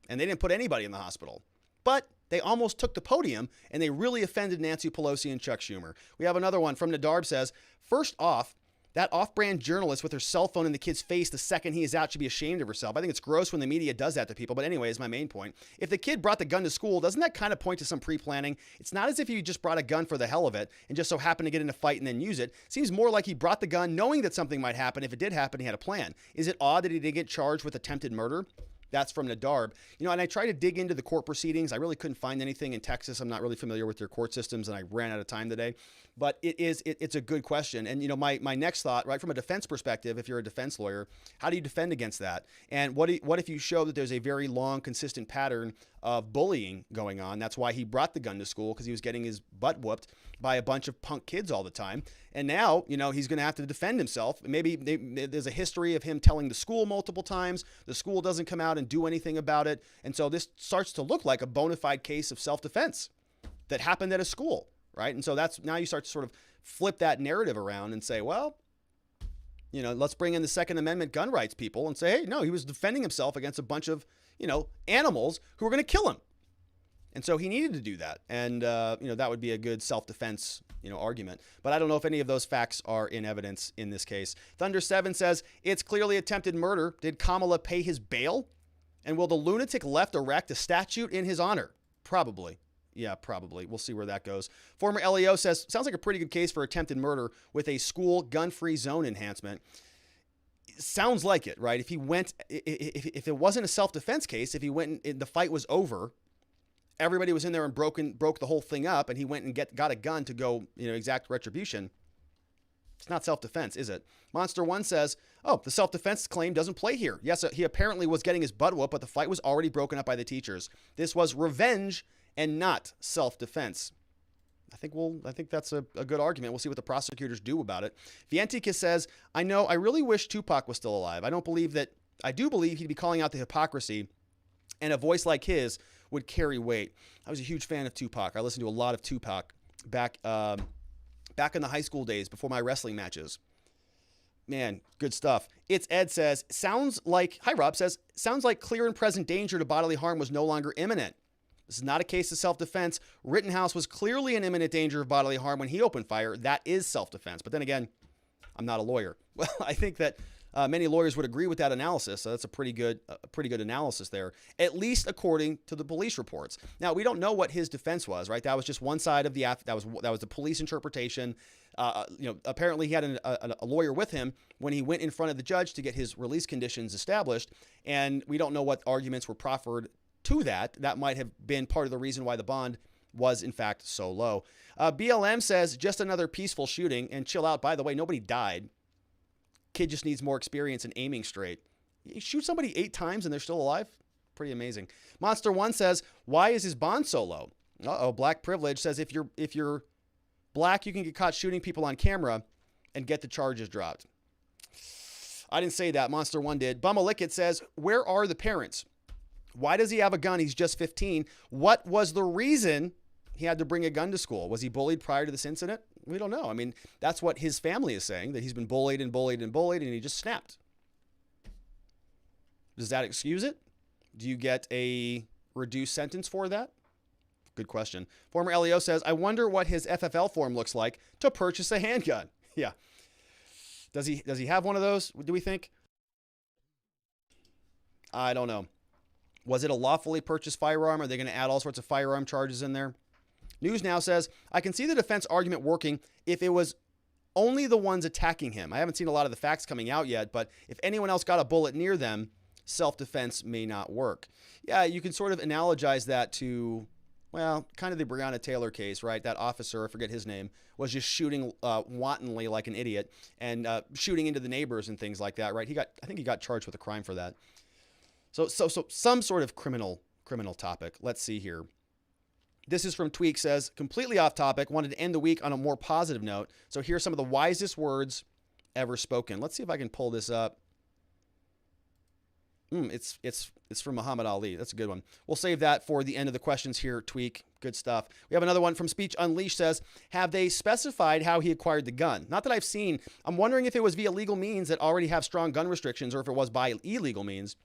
And they didn't put anybody in the hospital. But they almost took the podium, and they really offended Nancy Pelosi and Chuck Schumer. We have another one from Nadarb says, first off, that off-brand journalist with her cell phone in the kid's face the second he is out should be ashamed of herself. I think it's gross when the media does that to people. But anyway, is my main point. If the kid brought the gun to school, doesn't that kind of point to some pre-planning? It's not as if he just brought a gun for the hell of it and just so happened to get in a fight and then use it. Seems more like he brought the gun knowing that something might happen. If it did happen, he had a plan. Is it odd that he didn't get charged with attempted murder? That's from Nadarb. And I tried to dig into the court proceedings. I really couldn't find anything in Texas. I'm not really familiar with their court systems, and I ran out of time today. But it's a good question. And, my next thought, right, from a defense perspective, if you're a defense lawyer, how do you defend against that? And what if you show that there's a very long, consistent pattern of bullying going on? That's why he brought the gun to school, because he was getting his butt whooped by a bunch of punk kids all the time. And now, he's going to have to defend himself. Maybe there's a history of him telling the school multiple times. The school doesn't come out and do anything about it. And so this starts to look like a bona fide case of self-defense that happened at a school, right? And so now you start to sort of flip that narrative around and say, well, let's bring in the Second Amendment gun rights people and say, hey, no, he was defending himself against a bunch of, animals who were going to kill him. And so he needed to do that. And, that would be a good self-defense, argument. But I don't know if any of those facts are in evidence in this case. Thunder7 says, it's clearly attempted murder. Did Kamala pay his bail? And will the lunatic left erect a statue in his honor? Probably. Yeah, probably. We'll see where that goes. Former LEO says, sounds like a pretty good case for attempted murder with a school gun-free zone enhancement. Sounds like it, right? If it wasn't a self-defense case, if he went and the fight was over, everybody was in there and broke the whole thing up, and he went and got a gun to go, exact retribution. It's not self-defense, is it? Monster One says, oh, the self-defense claim doesn't play here. Yes, he apparently was getting his butt whooped, but the fight was already broken up by the teachers. This was revenge and not self-defense. I think that's a good argument. We'll see what the prosecutors do about it. Vientika says, I really wish Tupac was still alive. I do believe he'd be calling out the hypocrisy, and a voice like his would carry weight. I was a huge fan of Tupac. I listened to a lot of Tupac back in the high school days before my wrestling matches. Man, good stuff. It's Ed says, hi Rob says, sounds like clear and present danger to bodily harm was no longer imminent. This is not a case of self-defense. Rittenhouse was clearly in imminent danger of bodily harm when he opened fire. That is self-defense. But then again, I'm not a lawyer. Well, I think that many lawyers would agree with that analysis. So that's a pretty good analysis there, at least according to the police reports. Now, we don't know what his defense was, right? That was just one side of that was the police interpretation. Apparently he had a lawyer with him when he went in front of the judge to get his release conditions established. And we don't know what arguments were proffered to that. That might have been part of the reason why the bond was in fact so low. BLM says just another peaceful shooting, and chill out. By the way, nobody died. Kid just needs more experience in aiming straight. You shoot somebody 8 times and they're still alive? Pretty amazing. Monster One says, why is his bond so low? Black Privilege says if you're black, you can get caught shooting people on camera and get the charges dropped. I didn't say that. Monster One did. Bumalickit says, where are the parents? Why does he have a gun? He's just 15. What was the reason he had to bring a gun to school? Was he bullied prior to this incident? We don't know. I mean, that's what his family is saying, that he's been bullied and bullied and bullied, and he just snapped. Does that excuse it? Do you get a reduced sentence for that? Good question. Former LEO says, I wonder what his FFL form looks like to purchase a handgun. Yeah. Does he have one of those, do we think? I don't know. Was it a lawfully purchased firearm? Are they going to add all sorts of firearm charges in there? News Now says, I can see the defense argument working if it was only the ones attacking him. I haven't seen a lot of the facts coming out yet, but if anyone else got a bullet near them, self-defense may not work. Yeah, you can sort of analogize that to, well, kind of the Breonna Taylor case, right? That officer, I forget his name, was just shooting wantonly like an idiot and shooting into the neighbors and things like that, right? I think he got charged with a crime for that. So some sort of criminal topic. Let's see here. This is from Tweak, says, completely off topic, wanted to end the week on a more positive note. So here's some of the wisest words ever spoken. Let's see if I can pull this up. It's from Muhammad Ali. That's a good one. We'll save that for the end of the questions here, Tweak. Good stuff. We have another one from Speech Unleashed, says, have they specified how he acquired the gun? Not that I've seen. I'm wondering if it was via legal means that already have strong gun restrictions or if it was by illegal means,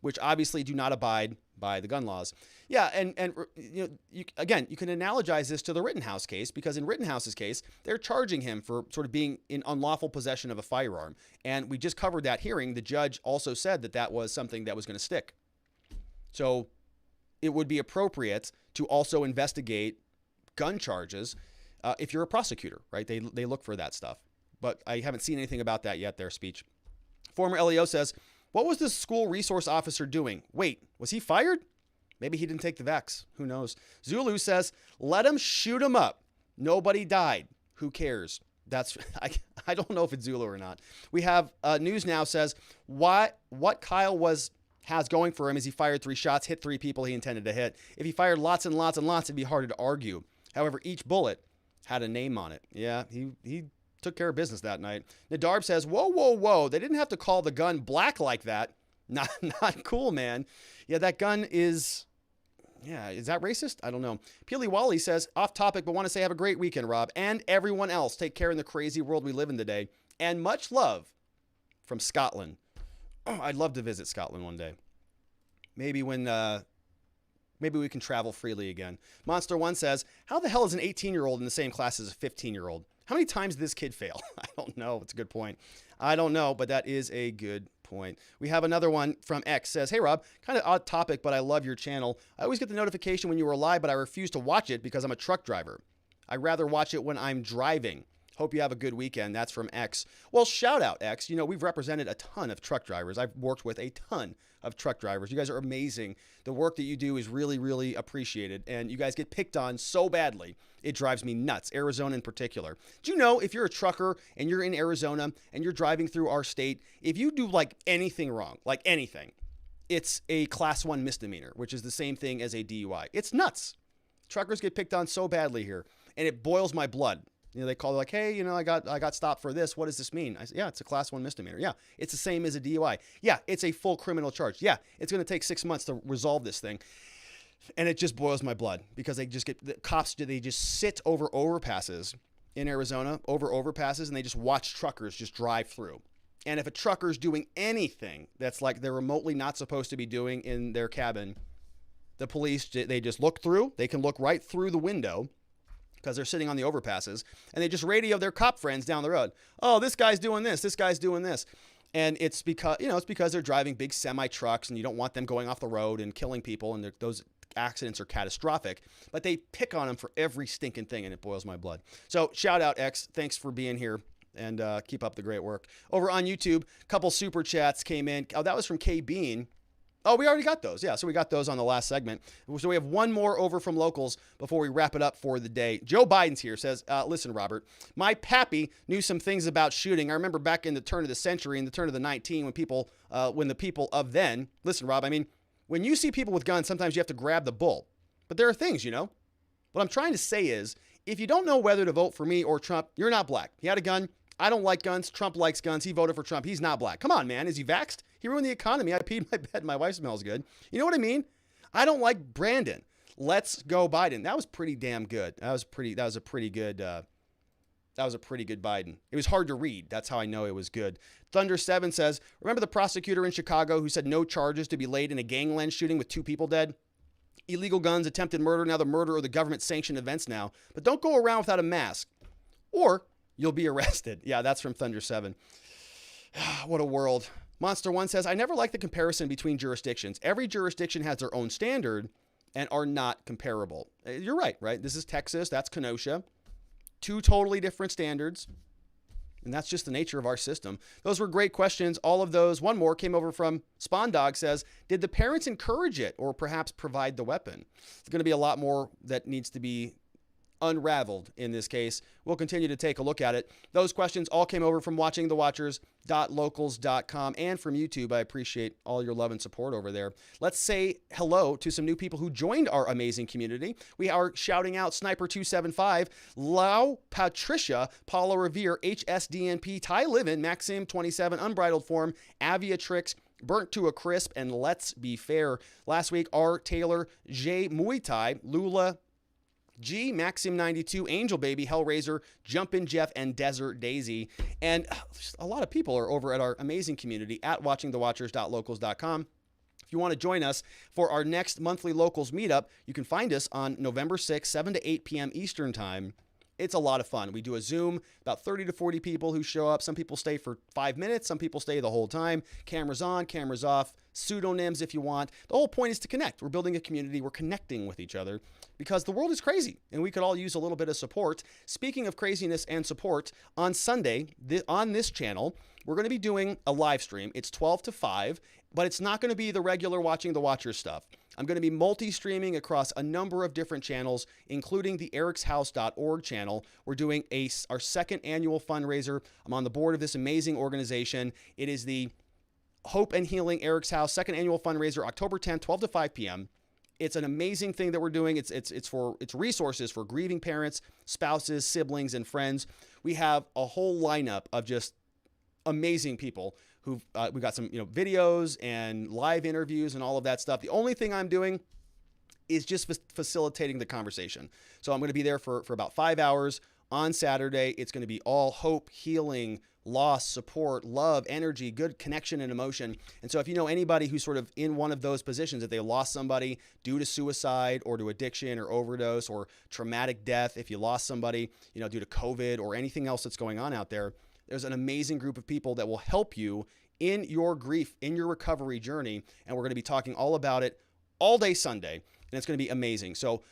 which obviously do not abide by the gun laws. Yeah, and you know, you can analogize this to the Rittenhouse case, because in Rittenhouse's case, they're charging him for sort of being in unlawful possession of a firearm. And we just covered that hearing. The judge also said that that was something that was going to stick. So it would be appropriate to also investigate gun charges if you're a prosecutor, right? They look for that stuff. But I haven't seen anything about that yet, their speech. Former LEO says, what was the school resource officer doing? Wait, was he fired? Maybe he didn't take the vax. Who knows? Zulu says, let him shoot him up. Nobody died. Who cares? That's I don't know if it's Zulu or not. We have News Now says, what Kyle has going for him is he fired 3 shots, hit 3 people he intended to hit. If he fired lots and lots and lots, it'd be harder to argue. However, each bullet had a name on it. Yeah, he took care of business that night. Nadarb says, whoa. They didn't have to call the gun black like that. Not cool, man. Yeah, that gun is that racist? I don't know. Peely Wally says, off topic, but want to say have a great weekend, Rob. And everyone else, take care in the crazy world we live in today. And much love from Scotland. Oh, I'd love to visit Scotland one day. Maybe when maybe we can travel freely again. Monster One says, how the hell is an 18-year-old in the same class as a 15-year-old? How many times did this kid fail? I don't know. It's a good point. I don't know, but that is a good point. We have another one from X, says, hey, Rob, kind of odd topic, but I love your channel. I always get the notification when you were live, but I refuse to watch it because I'm a truck driver. I'd rather watch it when I'm driving. Hope you have a good weekend. That's from X. Well, shout out, X. You know, we've represented a ton of truck drivers. I've worked with a ton of truck drivers. You guys are amazing. The work that you do is really, really appreciated. And you guys get picked on so badly. It drives me nuts. Arizona in particular. Do you know if you're a trucker and you're in Arizona and you're driving through our state, if you do like anything wrong, like anything, it's a class 1 misdemeanor, which is the same thing as a DUI. It's nuts. Truckers get picked on so badly here, and it boils my blood. You know, they call it like, hey, you know, I got stopped for this. What does this mean? I said, yeah, it's a class 1 misdemeanor. Yeah, it's the same as a DUI. Yeah, it's a full criminal charge. Yeah, it's going to take 6 months to resolve this thing. And it just boils my blood because they just get, the cops, they just sit over overpasses in Arizona, over overpasses, and they just watch truckers just drive through. And if a trucker's doing anything that's like they're remotely not supposed to be doing in their cabin, the police, they just look through. They can look right through the window because they're sitting on the overpasses, and they just radio their cop friends down the road. Oh, this guy's doing this. This guy's doing this. And it's because, you know, it's because they're driving big semi trucks and you don't want them going off the road and killing people. And those accidents are catastrophic, but they pick on them for every stinking thing. And it boils my blood. So shout out, X. Thanks for being here and keep up the great work. Over on YouTube, a couple super chats came in. Oh, that was from K Bean. Oh, we already got those. Yeah, so we got those on the last segment. So we have one more over from locals before we wrap it up for the day. Joe Biden's here, says, listen, Robert, my pappy knew some things about shooting. I remember back in the turn of the century, in the turn of the 19, when the people of then, listen, Rob, I mean, when you see people with guns, sometimes you have to grab the bull. But there are things, you know. What I'm trying to say is, if you don't know whether to vote for me or Trump, you're not black. He had a gun. I don't like guns. Trump likes guns. He voted for Trump. He's not black. Come on, man. Is he vaxxed? He ruined the economy. I peed my bed. My wife smells good. You know what I mean? I don't like Brandon. Let's go Biden. That was pretty damn good. That was a pretty good Biden. It was hard to read. That's how I know it was good. Thunder7 says, remember the prosecutor in Chicago who said no charges to be laid in a gangland shooting with 2 people dead? Illegal guns, attempted murder, now the murder or the government-sanctioned events now. But don't go around without a mask or you'll be arrested. Yeah, that's from Thunder7. What a world. Monster1 says, I never like the comparison between jurisdictions. Every jurisdiction has their own standard and are not comparable. You're right? This is Texas. That's Kenosha. 2 totally different standards. And that's just the nature of our system. Those were great questions. All of those. One more came over from Spawn Dog says, did the parents encourage it or perhaps provide the weapon? There's going to be a lot more that needs to be unraveled in this case. We'll continue to take a look at it. Those questions all came over from watchingthewatchers.locals.com and from YouTube. I appreciate all your love and support over there. Let's say hello to some new people who joined our amazing community. We are shouting out Sniper275, Lau Patricia, Paula Revere, HSDNP, Ty Livin, Maxim27, Unbridled Form, Aviatrix, Burnt to a Crisp, and Let's Be Fair. Last week, R. Taylor, J. Muay Thai, Lula G, Maxim92, Angel Baby, Hellraiser, Jumpin' Jeff, and Desert Daisy. And a lot of people are over at our amazing community at watchingthewatchers.locals.com. If you want to join us for our next monthly Locals meetup, you can find us on November 6th, 7 to 8 p.m. Eastern Time. It's a lot of fun. We do a Zoom, about 30 to 40 people who show up. Some people stay for 5 minutes. Some people stay the whole time. Cameras on, cameras off, pseudonyms if you want. The whole point is to connect. We're building a community. We're connecting with each other because the world is crazy and we could all use a little bit of support. Speaking of craziness and support, on Sunday on this channel, we're going to be doing a live stream. It's 12 to 5, but it's not going to be the regular Watching the Watchers stuff. I'm going to be multi-streaming across a number of different channels, including the ericshouse.org channel. We're doing our second annual fundraiser. I'm on the board of this amazing organization. It is the Hope and Healing Eric's House second annual fundraiser, October 10th, 12 to 5 p.m. It's an amazing thing that we're doing. It's resources for grieving parents, spouses, siblings, and friends. We have a whole lineup of just amazing people who we got some videos and live interviews and all of that stuff. The only thing I'm doing is just facilitating the conversation. So I'm going to be there for about 5 hours on Saturday. It's going to be all hope, healing, loss, support, love, energy, good connection and emotion. And so if you know anybody who's sort of in one of those positions, that they lost somebody due to suicide or to addiction or overdose or traumatic death, if you lost somebody, due to COVID or anything else that's going on out there, there's an amazing group of people that will help you in your grief, in your recovery journey. And we're going to be talking all about it all day Sunday. And it's going to be amazing. So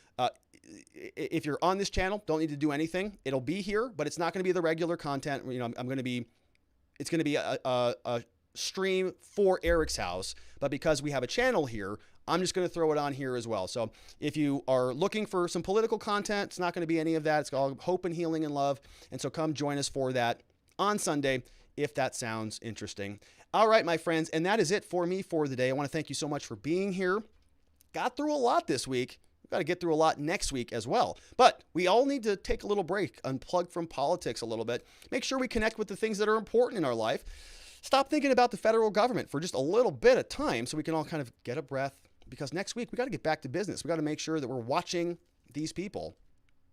if you're on this channel, don't need to do anything. It'll be here, but it's not going to be the regular content. It's going to be a stream for Eric's House. But because we have a channel here, I'm just going to throw it on here as well. So if you are looking for some political content, it's not going to be any of that. It's all hope and healing and love. And so come join us for that on Sunday, if that sounds interesting. All right, my friends, and that is it for me for the day. I want to thank you so much for being here. Got through a lot this week. We've got to get through a lot next week as well. But we all need to take a little break, unplug from politics a little bit, make sure we connect with the things that are important in our life. Stop thinking about the federal government for just a little bit of time so we can all kind of get a breath, because next week we got to get back to business. We got to make sure that we're watching these people,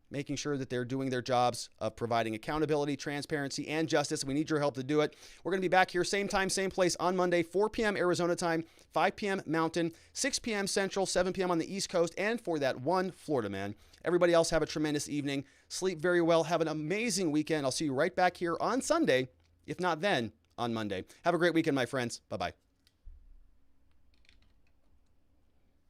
making sure that they're doing their jobs of providing accountability, transparency, and justice. We need your help to do it. We're going to be back here same time, same place on Monday, 4 p.m. Arizona time, 5 p.m. Mountain, 6 p.m. Central, 7 p.m. on the East Coast, and for that one Florida man. Everybody else have a tremendous evening. Sleep very well. Have an amazing weekend. I'll see you right back here on Sunday, if not then, on Monday. Have a great weekend, my friends. Bye-bye.